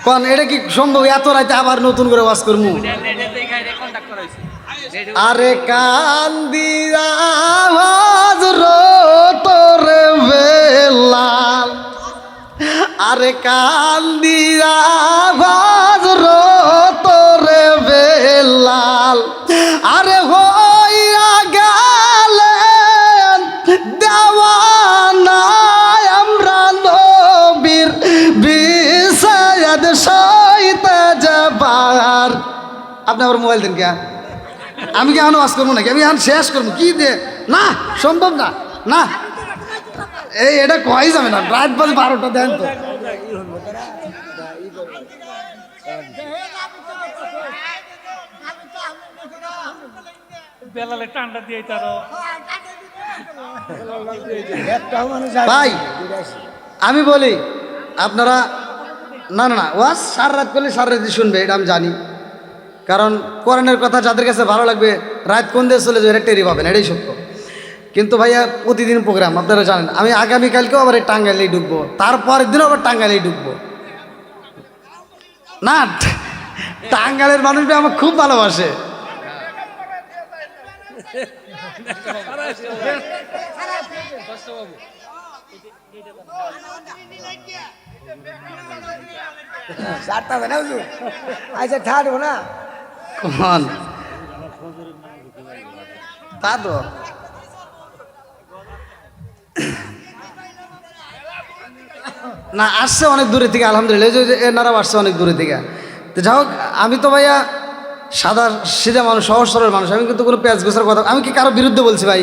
কন এটা কি সম্ভব এত রাতে আবার নতুন করে ওয়াজ করবো? আরে কান্দিয়া তোর বেলাল, আরে কান্দিয়া তোর বেলাল। আরে হইয়া গেলেন দেওয়ানা আমরা নবীর বিষাদ সইতে যাবার। আপনি আবার মোবাইল দেন কে? আমি কি এখন ওয়াজ করবো নাকি? আমি এখন শেষ করবো কি দে? না সম্ভব না, না এই এটা কয় যাবে না। রাত বাজে 12টা দেন তো। শুনবো তারা ই করবো বেলালে টান্ডা দিয়ে তারও একটাও মানুষ ভাই আমি বলি আপনারা না না না ওয়াজ সারা রাত করলে সারা রাতই শুনবে এটা আমি জানি, কারণ কোরআনের কথা যাদের কাছে ভালো লাগবে রাত কোন দিয়ে চলে যাবে এটা টেরি পাবেন, এটাই সত্য। কিন্তু ভাইয়া প্রতিদিন প্রোগ্রাম আপনারা জানেন, আমি আগামীকালকেও আবার এই টাঙ্গাইলেই ঢুকবো, তারপরের দিনও আবার টাঙ্গাইলেই ঢুকবো। না টাঙ্গাইলের মানুষটা আমার খুব ভালোবাসে। চারটা হবে না হুজুর আচ্ছা ছাড়বো না কখন তা তো না আসছে অনেক দূরে থেকে, আলহামদুলিল্লাহ এই যে এনারাও আসছে অনেক দূরে থেকে। তো যাই হোক, আমি তো ভাইয়া সাদা সিধা মানুষ, সহজ সরল মানুষ, আমি কিন্তু কোনো পেঁয়াজ গোছার কথা, আমি কি কারো বিরুদ্ধে বলছি ভাই?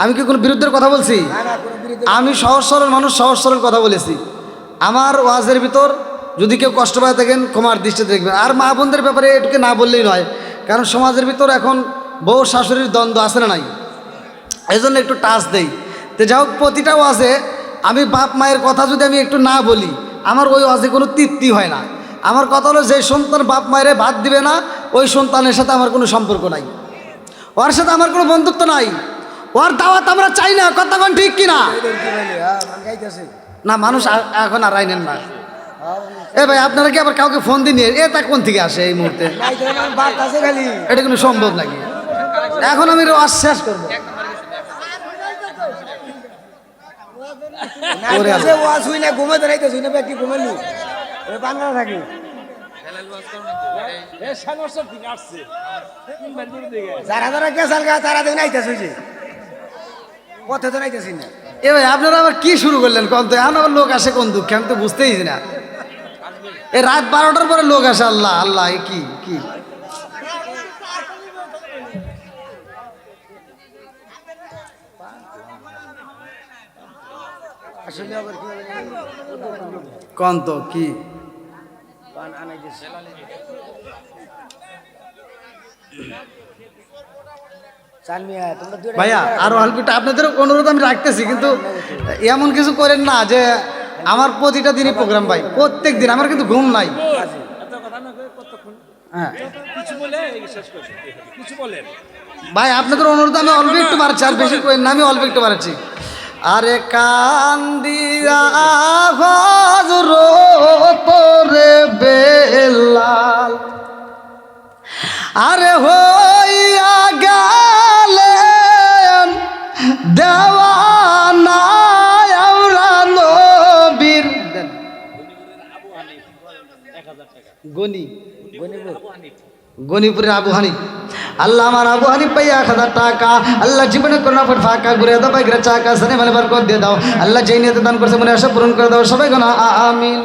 আমি কি কোনো বিরুদ্ধের কথা বলছি? না না কোনো বিরুদ্ধে আমি সহজ সরল মানুষ, সহজ সরল কথা বলেছি। আমার ওয়াজের ভিতর যদি কেউ কষ্ট পায় থাকেন ক্ষমার দৃষ্টিতে দেখবেন। আর মা বোনদের ব্যাপারে এটুকু না বললেই নয়, কারণ সমাজের ভিতর এখন বউ শাশুড়ির দ্বন্দ্ব আছে না নাই, এই জন্য একটু টাচ দেই। তো যাই হোক, প্রতিটা ওয়াজে আমি বাপ মায়ের কথা যদি আমি একটু না বলি, আমার ওই ওয়াজে কোনো তৃপ্তি হয় না। আমার কথা হলো, যে সন্তান বাপ মায়েরে ভাত দিবে না, ওই সন্তানের সাথে আমার কোনো সম্পর্ক নাই, ওর সাথে আমার কোনো বন্ধুত্ব নাই, ওর দাওয়াত আমরা চাই না। কতক্ষণ ঠিক কিনা? গাইতেছে না মানুষ এখন আর আইনেন না। এ ভাই আপনারা কি আবার কাউকে ফোন দিন, এ তা কোন থেকে আসে এই মুহূর্তে? বাদ আছে খালি এটা কোনো সম্ভব নাকি? এখন আমি ওয়াজ শেষ করবো। নাইতেছে ওয়াজ হই না ঘুমাতে নাইতেছে না ব্যক্তি ঘুমালু ওই বাংলা থাকি যারা যারা গেছাল গা তারা দেখ নাইতেছে যে পথে তো নাইতেছি না এ ভাই আপনারা আবার কি শুরু করলেন কোন? তো এখন আবার লোক আসে কোন দুঃখে, আমি তো বুঝতেই না। এই রাত 12টার পরে লোক আসে, আল্লাহ আল্লাহ, এ কি কি আসলে আবার কি কোন তো কি? চানমিয়া তোমরা দুই ভাইয়া আরো অল্প একটু আপনাদের অনুরোধ আমি রাখতেছি, কিন্তু এমন কিছু করেন না যে আমার প্রতিটা দিনই প্রোগ্রাম ভাই, প্রত্যেক দিন আমার কিন্তু ঘুম নাই। হ্যাঁ কিছু বলে শেষ করছি, কিছু বলেন। ভাই আপনাদের অনুরোধ আমি অল্প একটু বাড়াচ্ছি, আর বেশি করেন না, আমি অল্প একটু বাড়াচ্ছি। আরে কান্দিয়া হযরত রে বেলাল, আরে হইয়া গেলেন দেওয়ানা আমরা নবীর। গনি গনিপুরের আবু হানিফ, আল্লাহ আমার আবু হানিফ পাই 1000 টাকা, আল্লাহ জীবনে করোনা পর ফাঁকা ঘুরে দাও, বাইরে চাকা সানে মানে বার করে দিয়ে দাও, আল্লাহ যেই নিয়তে দান করছে মনে আশা পূরণ করে দাও, সবাই গোনা আমিন।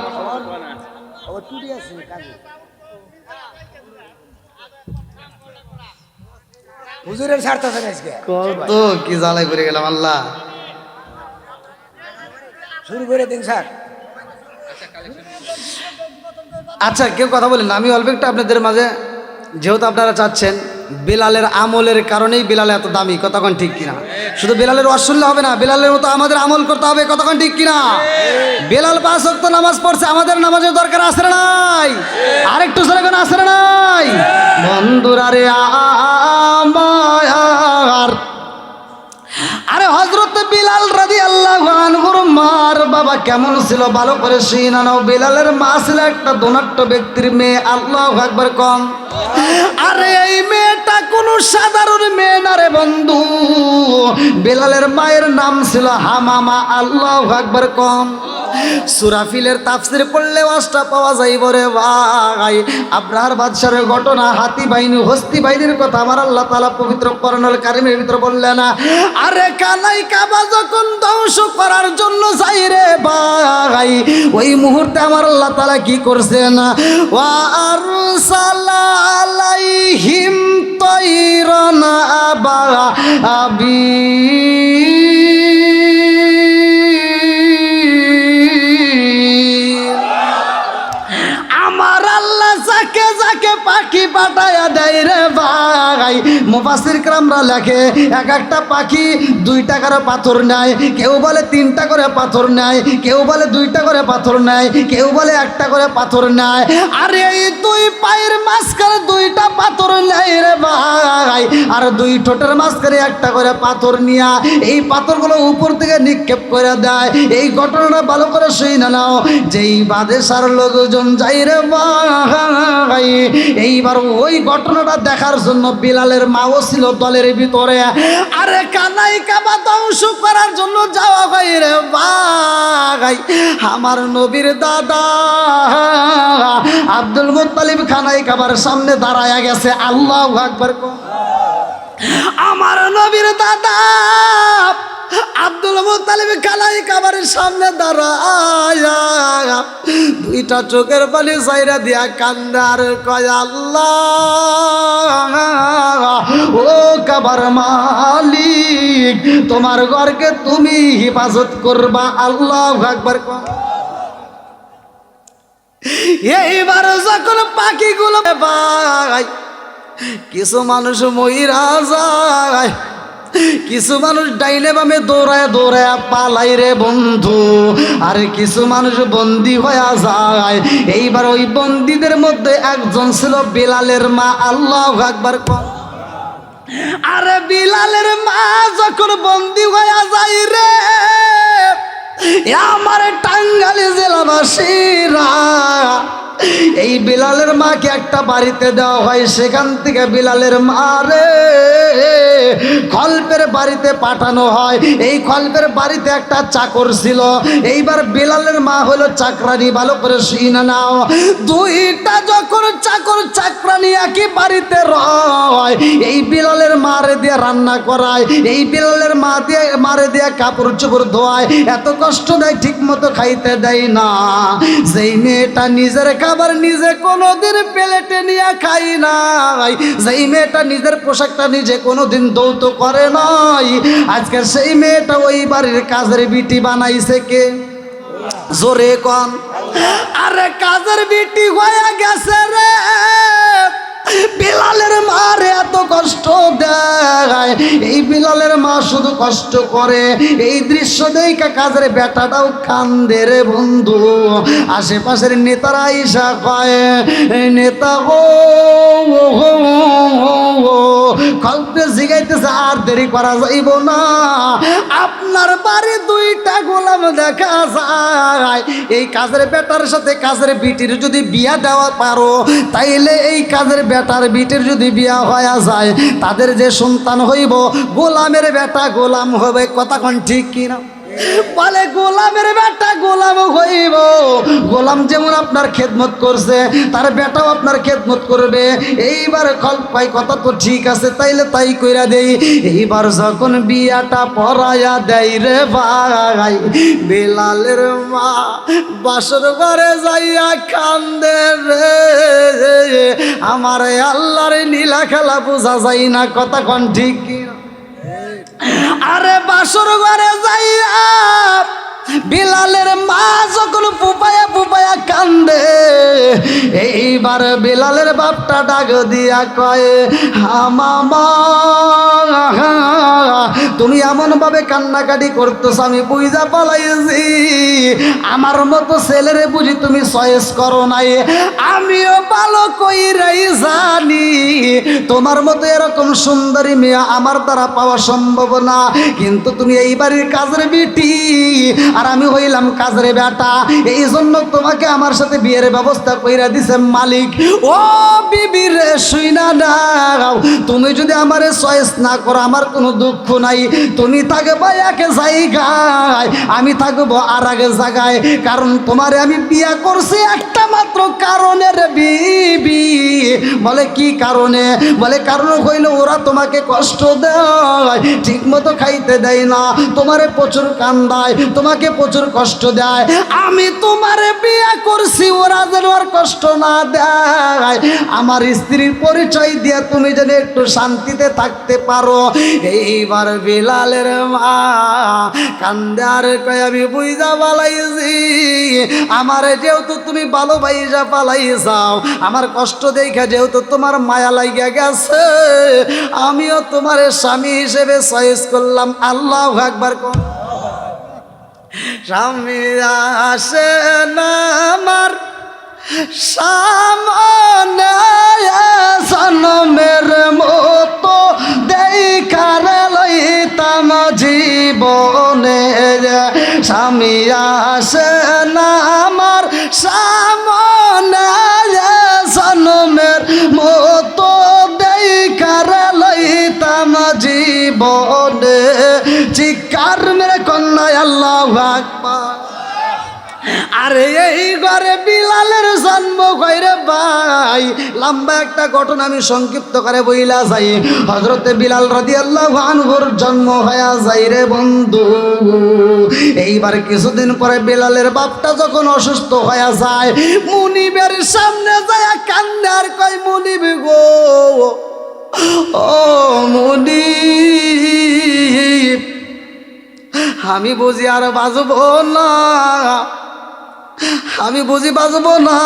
ও টুটি আছে কাজে হুজুরের স্বার্থ আছে আজকে কত কি জ্বালাই পড়ে গেলাম আল্লাহ। শুরু করে দিন স্যার আচ্ছা কেউ কথা বলেন না, আমি অল্প একটু আপনাদের মাঝে, যেহেতু আপনারা চাচ্ছেন, বেলালের আমলের কারণেই বেলাল এত দামি, কতক্ষণ ঠিক কিনা? শুধু বেলালের ওয়াজ শুনলে হবে না, বেলালের মতো আমাদের আমল করতে হবে, কতক্ষণ ঠিক কিনা? বেলাল 5 ওয়াক্ত নামাজ পড়ছে, আমাদের নামাজের দরকার আছে না নাই? আরেকটু জোরে কোন আছে না নাই? বন্ধুরা রে আমার, আরে হযরত বিলাল রাদিয়াল্লাহু আনহুর মার বাবা কেমন ছিল ভালো করে শুনে নাও। বিলালের মা ছিল একটা ধনাঢ্য ব্যক্তির মেয়ে, আল্লাহু আকবার কম। আরে এই মেয়েটা কোনো সাধারণ মেয়ে না রে বন্ধু, বিলালের মায়ের নাম ছিল হামামা, আল্লাহু আকবার কম। সুরাফিলের তাফসির পড়লে ওয়াজটা পাওয়া যাইব রে ভাই। আব্রাহার বাদশাহের ঘটনা, হাতি বাহিনী, হস্তি বাহিনীর কথা আমার আল্লাহ তাআলা পবিত্র কোরআনুল কারীমের ভিতরে বললেন। আরে কানাই কাবা যখন ধ্বংস করার জন্য যাই রে ভাই, ওই মুহূর্তে আমার আল্লাহ তাআলা কি করছেন? ওয়া আরসালা আলাইহিম তায়রান আবাবিল, পাখি পাঠায়া দেয় রে ভাই। মুফাসসির কেরামরা লেখে এক একটা পাখি 2টা করে পাথর নেয়, কেউ বলে 3টা করে পাথর নেয়, কেউ বলে 2টা করে পাথর নেয়, কেউ বলে 1টা করে পাথর নেয়। আরে এই 2 পায়ের মাঝখানে 2টা পাথর নেয় রে ভাই, আর 2 ঠোঁটের মাঝখানে 1টা করে পাথর নিয়া এই পাথরগুলো উপর থেকে নিক্ষেপ করে দেয়। এই ঘটনাটা ভালো করে শুনে নাও। যেই বাদেশার লোকজন যাই রে ভাই, এইবার ওই ঘটনাটা দেখার জন্য বিলালের মাও ছিল দলের ভিতরে। আরে কানাই কাবা ধ্বংস করার জন্য যাওয়া ভাই রে ভাই। আমার নবীর দাদা আব্দুল মুত্তালিব খানাই কাবার সামনে দাঁড়ায়া গেছে। আল্লাহু আকবার। আমার নবীর দাদা আব্দুল মুত্তালিব খানাই কাবার সামনে দাঁড়ায়া 2টা চোখের পানি সাইরা দিয়া কান্দার কয় আল্লাহ, ও কাবার মালিক, তোমার ঘরকে তুমি হেফাজত করবা। আল্লাহু আকবার। এইবার যখন পাখিগুলো ভাই, কিছু মানুষ ময়রা যায়, কিছু মানুষ ডাইনে বামে দৌড়ায় দৌড়ায় পালাই রে বন্ধু, আর কিছু মানুষ বন্দি হয়ে যায়। এইবার ওই বন্দীদের মধ্যে একজন ছিল বিলালের মা। আল্লাহু আকবার। আরে বিলালের মা যখন বন্দি হয়ে যায় রে, আমার টাঙ্গাইল জেলাবাসীরা, এই বিলালের মাকে একটা বাড়িতে দেওয়া হয়। সেখান থেকে বিলালের মারে খলপের বাড়িতে পাঠানো হয়। এই খলপের বাড়িতে একটা চাকর ছিল। এইবার বিলালের মা হলো চাকরানি। ভালো করে শুনে নাও। 2টা যখন চাকর চাকরানি একই বাড়িতে রয়, এই বিলালের মারে দিয়ে রান্না করায়, এই বিলালের মারে দিয়ে কাপড় চোপড় ধোয়ায়, এত কষ্ট দেয়, ঠিক মতো খাইতে দেয় না। যেই মেয়েটা নিজের খাবার নিজে কোনোদিন প্লেটে নিয়ে খাই নাই, যেই মেয়েটা নিজের পোশাকটা নিজে কোনোদিন দৌত করে নাই, আজকে সেই মেয়েটা ওই বাড়ির কাজের বিটি বানাইছে কে? জোরে কন। আরে কাজের বিটি হয়ে গেছে রে। বিলালের মার এত কষ্ট দেয়, এই বিলালের মা শুধু কষ্ট করে। এই দৃশ্য দেখে কাজের বেটাটাও কান্দে রে বন্ধু। আশেপাশের নেতারা আইসা কয়, নেতা গো কল্পে জিগাইতেছে, আর দেরি করা যাইব না, আপনার বাড়ি 2টা গোলাম দেখা যায়। এই কাজের বেটার সাথে কাজের বিটির যদি বিয়া দেওয়া পারো, তাইলে এই কাজের বেটার বিটির যদি বিয়া হয়ে যায়, তাদের যে সন্তান হইব, গোলামের বেটা গোলাম হবে। কথা কোন ঠিক কিনা? বলে গোলামের বেটা গোলাম হইব। গোলাম যেমন আপনার খেদমত করছে, তার বেটাও আপনার খেদমত করবে। এইবার কল্পাই কথা তো ঠিক আছে, তাইলে তাই কইরা দেই। এইবার যখন বিয়াটা পড়াইয়া দেয় রে ভাই, বিলালের মা বাসর ঘরে যাইয়া কান্দে রে। আমার আল্লাহর নীলা খেলা বোঝা যায় না। কথা কোন ঠিক কিনা? আরে বাসর ঘরে যাইয়া বিলালের মা যখন পুপায়া পুপায়া কান্দে, এইবার বিলালের বাপটা ডাক দিয়া কয়, মামা তুমি এমন ভাবে কান্নাকাটি করতেছ, আমি বুঝা পালাইছি। আমার মতো ছেলেরে বুঝি তুমি চয়েস করো নাই। আমিও ভালো কইরাই জানি তোমার মতো এরকম সুন্দরী মেয়ে আমার দ্বারা পাওয়া সম্ভব না। কিন্তু তুমি এই বাড়ির কাজের বিটি, আর আমি হইলাম কাজের বেটা, এই জন্য তোমাকে আমার সাথে বিয়ের ব্যবস্থা কইরা দিছে মালিক। ও বিবি রে শুইনা নাও, তুমি যদি আমারে চয়েস না করো আমার কোনো দুঃখ নাই। তুমি থাকবা এক জায়গায়, আমি থাকবো আর এক জায়গায়। কারণ তোমারে আমি বিয়া করছি একটা মাত্র কারণে রে বিবি। বলে কি কারণে? বলে কারণ হইল ওরা তোমাকে কষ্ট দেয়, ঠিক মতো খাইতে দেয় না, তোমারে প্রচুর কান্দায়, তোমাকে প্রচুর কষ্ট দেয়। আমি তোমারে বিয়া করছি ওরা যেন আর কষ্ট না দেয়। আমার স্ত্রীর পরিচয় দিয়ে তুমি যেন একটু শান্তিতে থাকতে পারো। এইবার বিলালের মা কান্দে আর কয়, আমি বুঝা বালাইছি আমার যেহেতু তুমি ভালোবাসা পালাই যাও, আমার কষ্ট দেখা যেহেতু তোমার মায়া লাগিয়া গেছে, আমিও তোমার স্বামী হিসেবে চয়েস করলাম। আল্লাহু আকবার। স্বামী আসে না আমার সামনে জনমের মতো দেখার লইতাম জীবনে, স্বামী আসে না আমার সামনে জনমের মতো দেখার লইতাম জীবনে। চিৎকার মেরে কন্যা আল্লাহু আকবার। আরে এই ঘরে বিলালের জন্ম কইরে ভাই, লম্বা একটা ঘটনা আমি সংক্ষিপ্ত করে বইলা যাই। হযরতে বিলাল রাদিয়াল্লাহু আনহুর জন্ম হয়ে যায় রে বন্ধু। এইবার কিছুদিন পরে বিলালের বাপটা যখন অসুস্থ হয়ে যায়, মুনিবের সামনে যায় কান্দে আর কয়, মুনিব গো, ও মুনিব, আমি বুঝি আর বাঁচবো না, আমি বুঝি বাঁচবো না।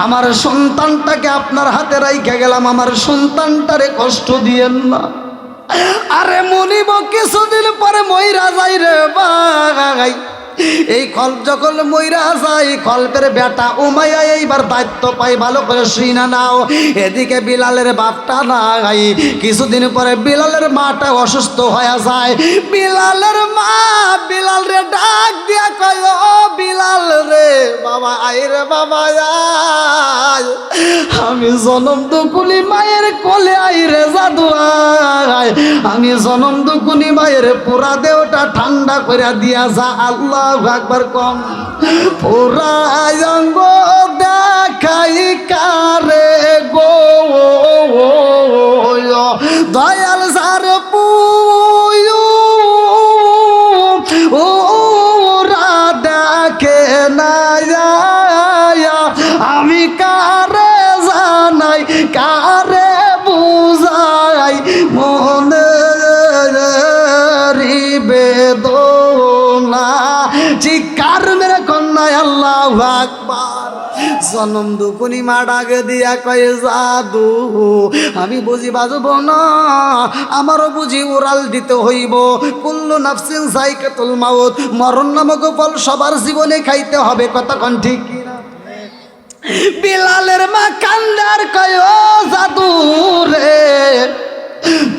আমার সন্তানটাকে আপনার হাতে রাইখা গেলাম, আমার সন্তানটারে কষ্ট দিয়েন না। আরে মুনিব কিছুদিন পরে মইরা যাই রে ভাই। এই কল্প যখন মইরা যায়, কল্পের বেটা উমাইয়া এইবার দায়িত্ব পাই, ভালো করে শুইনা নাও। এদিকে বিলালের বাপটা নাই, কিছুদিন পরে বিলালের মাটা অসুস্থ হয়ে যায়। বিলালের মা বিলাল রে ডাক দিয়া কয়, ও বিলাল রে বাবা, আই রে বাবা আয়, আমি জনম দুকুনি মায়ের কোলে আই রে জাদু আয়, আমি জনম দুকুনি মায়ের পুরা দেহটা ঠান্ডা করে দিয়া যা। আল্লাহু আকবার কম। পুরা অঙ্গ দেখাই কারে গো, দয়াল সার পুয়ু ওরা দেখে না, আমি কারে জানাই কারে বুঝাই মনে বেদনা। চিৎকার মেরে কন্যা আল্লাহু আকবার। জনম দুকুনি মা ডাকে দিয়া কয়ে, জাদু আমি বুঝি বাজবো না, আমারও বুঝি উড়াল দিতে হইব। কুল্লু নাফসিন যায়কাতুল মাউত, মরণ নামক ফল সবার জীবনে খাইতে হবে। কতক্ষণ ঠিক কিনা? বিলালের মা কান্দার কয়, ও জাদু রে,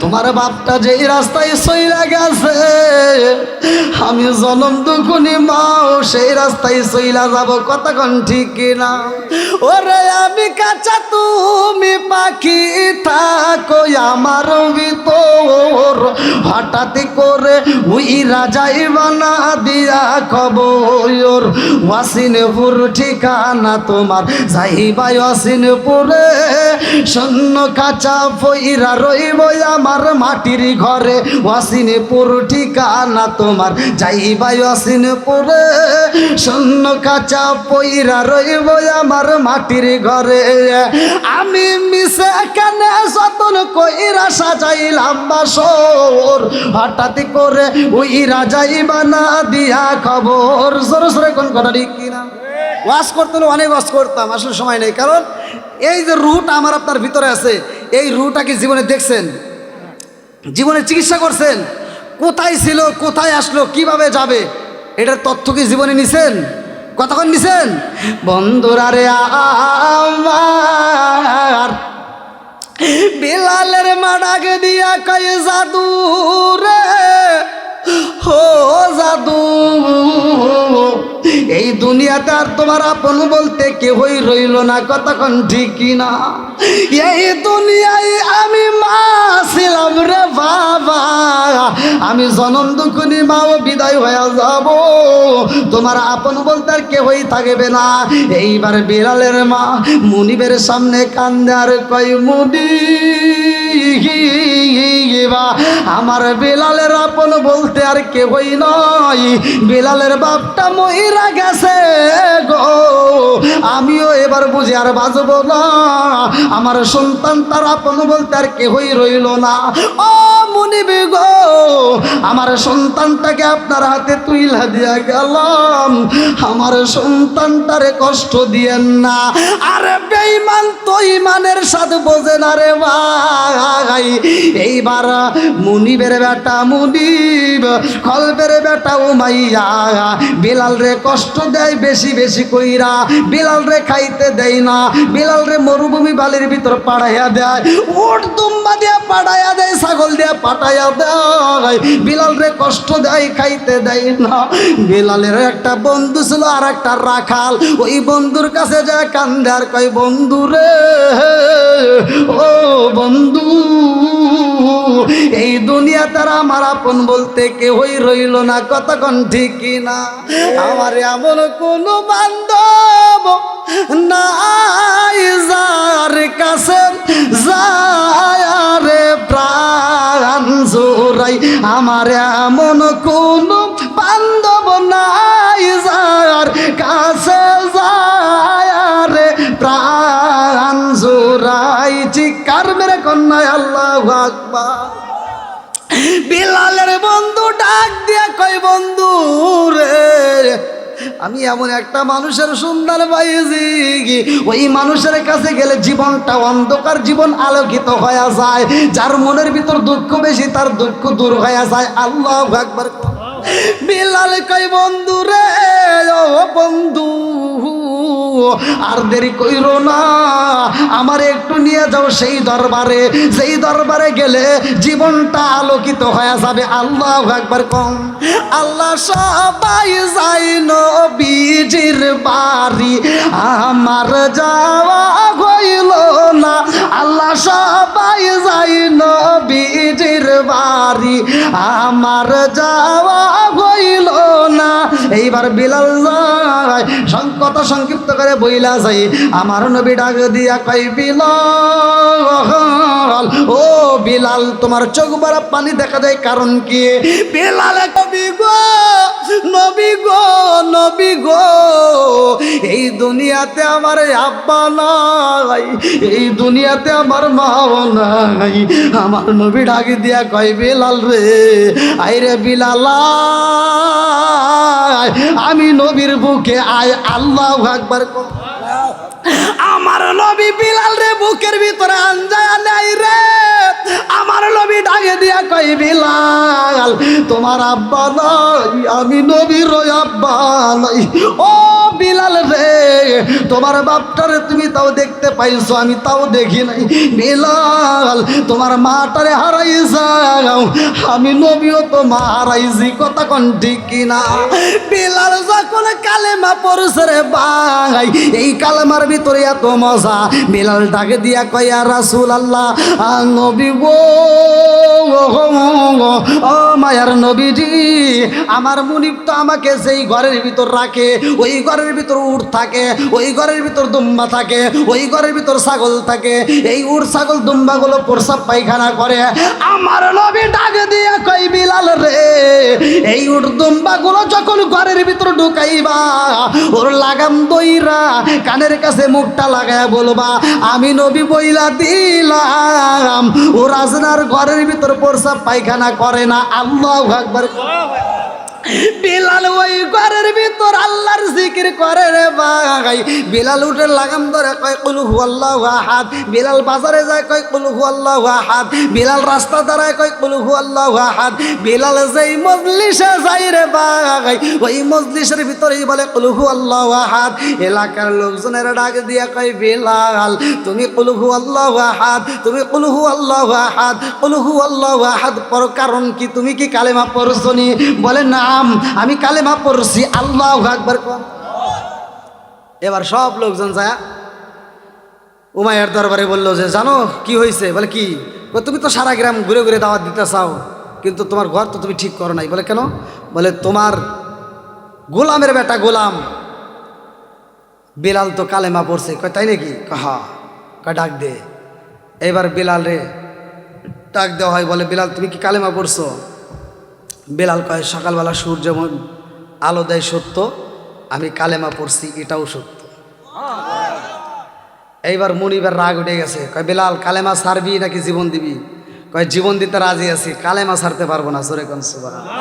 তোমার বাপটা যেই রাস্তায় চইলা গেছে, আমি জনম দুকুনি মাও সেই রাস্তায় চইলা যাব। কতক্ষণ ঠিক কিনা? ওরে আমি কাঁচা তুমি পাখি, থাকো আমার ভিতর, হঠাৎ করে উইরা যাইবা না দিয়া খবর। ওয়াসিনপুর ঠিকানা তোমার, যাইবা ওয়াসিনপুরে, শূন্য কাঁচা পইরা রইব আমার মাটির ঘরে। ওয়াসিনপুর ঠিকানা তোমার, যাইবা ওয়াসিনপুরে, শূন্য কাঁচা পইরা রইব আমার মাটির ঘরে। আমি মিশে কেনে যতন কইরা সাজাইলাম বাসর, হঠাৎ করে উইরা যাইবা না দিয়া খবর। জোরে জোরে কোন কথা ঠিক কিনা? ওয়াজ করতে হলে অনেক ওয়াজ করতাম, আসলে সময় নেই। কারণ এই যে রুট আমার আপনার ভিতরে আছে, এই রুটা কি জীবনে দেখছেন? জীবনে চিকিৎসা করছেন? কোথায় ছিল, কোথায় আসলো, কিভাবে যাবে, এটার তথ্য কি জীবনে নিছেন? কতক্ষণ নিছেন? বন্ধুরা রে আমার, বিলালের মা ডাকে দিয়া কয়, জাদু রে, ও জাদু, এই দুনিয়াতে আর তোমার আপন বলতে কেউই রইল না। কতক্ষণ ঠিক কিনা? এই দুনিয়ায় আমি মা ছিলাম রে বাবা, আমি জনম দুকুনি মাও বিদায় হয়ে যাব, তোমার আপন বলতে আর কেউই থাকবে না। এইবার বিলালের মা মুনিবের সামনে কান্দে আর কয়, মুনি আমার বিলালের আপন বলতে আর কেউই নয়, বিলালের বাপটা মইরা গেছে গো, আমিও এবার বুঝে আর বাঁচব না। আমার সন্তান তার আপন বলতে আর কেহই রইল না। ও মুনিব গো, আমার সন্তানটাকে আপনার হাতে তুইলা দিয়া গেলাম, আমার সন্তানটারে কষ্ট দিয়েন না। আরে বেঈমান তো ইমানের সাথে বোঝে না রে ভাই। এইবার মুনিবের বেটা মুনিব, কলবের বেটা উমাইয়া বিলাল রে কষ্ট দেয় বেশি বেশি কইরা, বিলাল রে খাইতে দেয় না, বিলাল রে মরুভূমি বালির ভিতর পাড়াইয়া দেয়, উট দুম্বা দিয়া পাড়াইয়া দেয়, ছাগল দিয়া পাঠাইয়া দেয়, বিলাল রে কষ্ট দেয়, খাইতে দেয় না। বিলালের একটা বন্ধু ছিল আর একটা রাখাল, ওই বন্ধুর কাছে যায় কান্দে আর কয় বন্ধু রে, ও বন্ধু, এই দুনিয়া তারা আমার আপন বলতে কেউই রইল না, কতক্ষণ ঠিক কিনা? আমার এমন কোন বান্ধব নাই যার কাছে যায় রে প্রাণ জোড়াই, আমার এমন কোন বান্ধব নাই যার কাছে যায় রে প্রাণ জোড়াই। চিৎকার মেরে কন্যায় আল্লাহু আকবার। বিলালের বন্ধু ডাক দিয়া কয় বন্ধু রে, আমি এমন একটা মানুষের সন্ধান পাইছি, ওই মানুষের কাছে গেলে জীবনটা অন্ধকার জীবন আলোকিত হয়ে যায়, যার মনের ভিতর দুঃখ বেশি তার দুঃখ দূর হয়ে যায়। আল্লাহু আকবার। বিলাল কয় বন্ধু রে, ও বন্ধু, আর দেরি কইরো না, আমার একটু নিয়ে যাও সেই দরবারে, সেই দরবারে গেলে জীবনটা আলোকিত হয়ে যাবে। আল্লাহু আকবার কম। আল্লাহ সবাই যাই নবীজির বাড়ি, আমার যাওয়া হইল না। আল্লাহ সবাই যাই নবীজির বাড়ি, আমার যাওয়া হইল না। এইবার বিলাল যায়, কথা সংক্ষিপ্ত করে বইলা যাই, আমার নবী ডাক দিয়া কয় বিলাল, ও বিলাল, তোমার চোখ ভরা পানি দেখা যায় কারণ কি? বিলাল কবি গো, নবী গো, নবী গো, এই দুনিয়াতে আমার আব্বা নাই, এই দুনিয়াতে আমার মাও নাই। আমার নবী ডাক দিয়া কয় বিলাল রে, আইরে বিলাল, আমি নবীর বুকে আয়। আল্লাহু আকবার। আমার নবী বিলাল রে বুকের ভিতরে আনজায় নাই রে। আমার নবী ডাকে দিয়া কই বিলাল, তোমার আব্বা নাই, আমি নবীর আব্বা নাই। ও বিলাল রে, তোমার বাপটারে তুমি তাও দেখতে পাইছো, আমি তাও দেখি নাই। বিলাল, তোমার মাটারে হারাই যাও, আমি নবীও তো মা হারাইছি, কথা কোন ঠিক কিনা? বিলাল যখন কালেমা পড়ছে রে ভাই, এই কালেমার ভিতরে এত মজা। বিলাল ডাকে দিয়া কয় ইয়া রাসূলুল্লাহ, নবী গো, ও মায়ার নবীজি, আমার মুনিব তো আমাকে সেই ঘরের ভিতর রাখে, ওই ঘরের ভিতর উট থাকে, ওই ঘরের ভিতর দুম্বা থাকে, ওই ঘরের ভিতর ছাগল থাকে, এই উট ছাগল দুম্বাগুলো প্রসাব পায়খানা করে। আমার নবী ডাকে দিয়া কয় বিলাল রে, এই উট দুম্বাগুলো যখন ঘরের ভিতর ঢুকাইবা, ওর লাগাম দইরা কানের কাছে মুখটা লাগায় বলবা, আমি নবী বইলা দিলাম ও রাজনার ঘরের ভিতর প্রসাব পায়খানা করে না। আল্লাহু আকবার। বিলাল ওই ঘরের ভিতর আল্লাহর জিকির করে রে ভাই। বিলাল উঠে লাগাম ধরে কয় কুল হুয়াল্লাহু আহাদ। বিলাল বাজারে যায় কয় কুল হুয়াল্লাহু আহাদ। বিলাল রাস্তা দাঁড়ায় কয় কুল হুয়াল্লাহু আহাদ। বিলাল যেই মজলিসে যায় রে ভাই, ওই মজলিসের ভিতরেই বলে কুল হুয়াল্লাহু আহাদ। এলাকার লোকজনের ডাক দিয়া কয় বিলাল, তুমি কুল হুয়াল্লাহু আহাদ, তুমি কুল হুয়াল্লাহু আহাদ, কুল হুয়াল্লাহু আহাদ পড়ো, কারণ কি? তুমি কি কালেমা পড়ছনি? বলে না, আমি কালেমা পড়ছি। আল্লাহু আকবার। এবার সব লোকজন যায় উমাইয়ার দরবারে বললো যে জানো কি হয়েছে? বলে কি? তুমি তো সারা গ্রাম ঘুরে ঘুরে দাওয়াত দিতে চাও, কিন্তু তোমার ঘর তো তুমি ঠিক করো নাই। বলে কেন? বলে তোমার গোলামের বেটা গোলাম বিলাল তো কালেমা পড়ছে। কয় তাই নাকি? হা। কয় ডাক দে। এবার বিলাল রে ডাক দেওয়া হয়, বলে বিলাল তুমি কি কালেমা পড়ছো? বিলাল কয় সকালবেলা সূর্য যেমন আলো দেয় সত্য, আমি কালেমা পড়ছি এটাও সত্য। এইবার মুনিবার রাগ উঠে গেছে, কয় বেলাল কালেমা ছাড়বি নাকি জীবন দিবি? কয় জীবন দিতে রাজি আছি, কালেমা ছাড়তে পারবো না। জোরে কোন সুবহানাল্লাহ।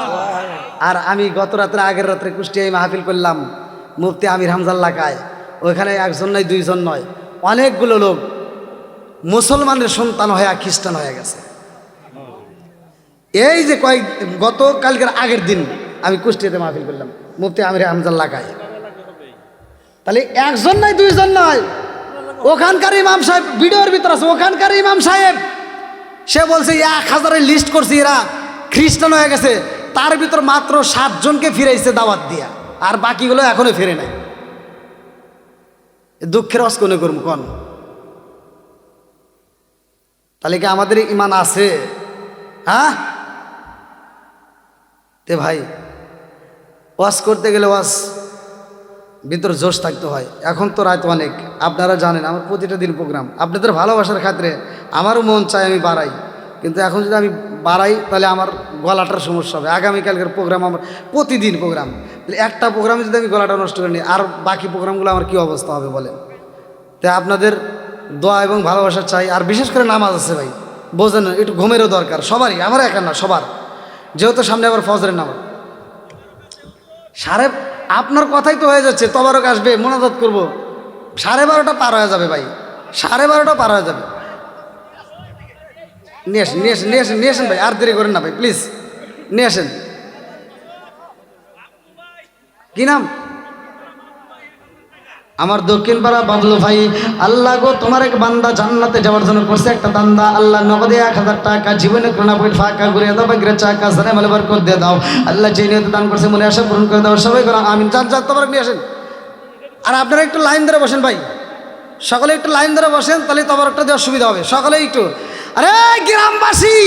আর আমি গত রাত্রে আগের রাত্রে কুষ্টিয়ায় মাহফিল করলাম মুফতি আমির হামজা এলাকায়। ওইখানে একজন নয় দুইজন নয়, অনেকগুলো লোক মুসলমানের সন্তান হয়ে খ্রিস্টান হয়ে গেছে। এই যে গত কালকের আগের দিন আমি কুষ্টিয়াতে মাহফিল করলাম মুফতি আমির হামজা এলাকায়। তাহলে একজন নয় দুইজন নয়, ওখানকার ইমাম সাহেব ভিডিওর ভিতর আছে, ওখানকার ইমাম সাহেব সে বলছে 1000-এর লিস্ট করছি এরা খ্রিস্টান হয়ে গেছে, তার ভিতর মাত্র 7 জনকে ফিরাইছে দাওয়াত দিয়া, আর বাকিগুলো এখনো ফিরে নাই। দুঃখের অস কোনে করবো কন? তাহলে কি আমাদের ইমান আছে? হ্যাঁ তে ভাই, ওয়াজ করতে গেলে ওয়াজ ভিতর জোশ থাকতে হয়। এখন তো রাত অনেক, আপনারা জানেন আমার প্রতিটা দিন প্রোগ্রাম। আপনাদের ভালোবাসার খাতিরে আমারও মন চায় আমি বাড়াই, কিন্তু এখন যদি আমি বাড়াই তাহলে আমার গলাটার সমস্যা হবে। আগামীকালকের প্রোগ্রাম আমার প্রতিদিন প্রোগ্রাম, তাহলে একটা প্রোগ্রামে যদি আমি গলাটা নষ্ট করি আর বাকি প্রোগ্রামগুলো আমার কী অবস্থা হবে বলেন? তাই আপনাদের দোয়া এবং ভালোবাসা চাই। আর বিশেষ করে নামাজ আছে ভাই, বোঝেন একটু ঘুমেরও দরকার সবারই, আমার একা না সবার, যেহেতু সামনে আবার ফজরের নামাজ। আপনার কথাই তো হয়ে যাচ্ছে, তবারক আসবে, মোনাজাত করব, 12:30 পার হয়ে যাবে ভাই, 12:30 পার হয়ে যাবে। নিয়ে আসেন নিয়ে আসেন নিয়ে আসেন নিয়ে আসেন ভাই, আর দেরি করেন না ভাই প্লিজ, নিয়ে আসেন। কি নাম? আমার দক্ষিণ পাড়া বাবলু ভাই। আল্লাহ গো, তোমার এক বান্দা জান্নাতে যাওয়ার জন্য করছে একটা দান্দা। আল্লাহ নগদে 1000 টাকা, জীবনে কোনা পয়েন্ট ফাঁকা করে দাও, বাগিরা চাকা সারে মালে বরকত দিয়ে দাও। আল্লাহ যে নিয়তে দান করছে মনে আশা পূরণ করে দাও। সবাই করো আমিন। যান যান তোমার নিয়ে আসেন। আর আপনারা একটু লাইন ধরে বসেন ভাই, সকলে একটু লাইন ধরে বসেন, তাহলে তোমার একটা দেওয়ার সুবিধা হবে। সকলে একটু, আরে গ্রামবাসী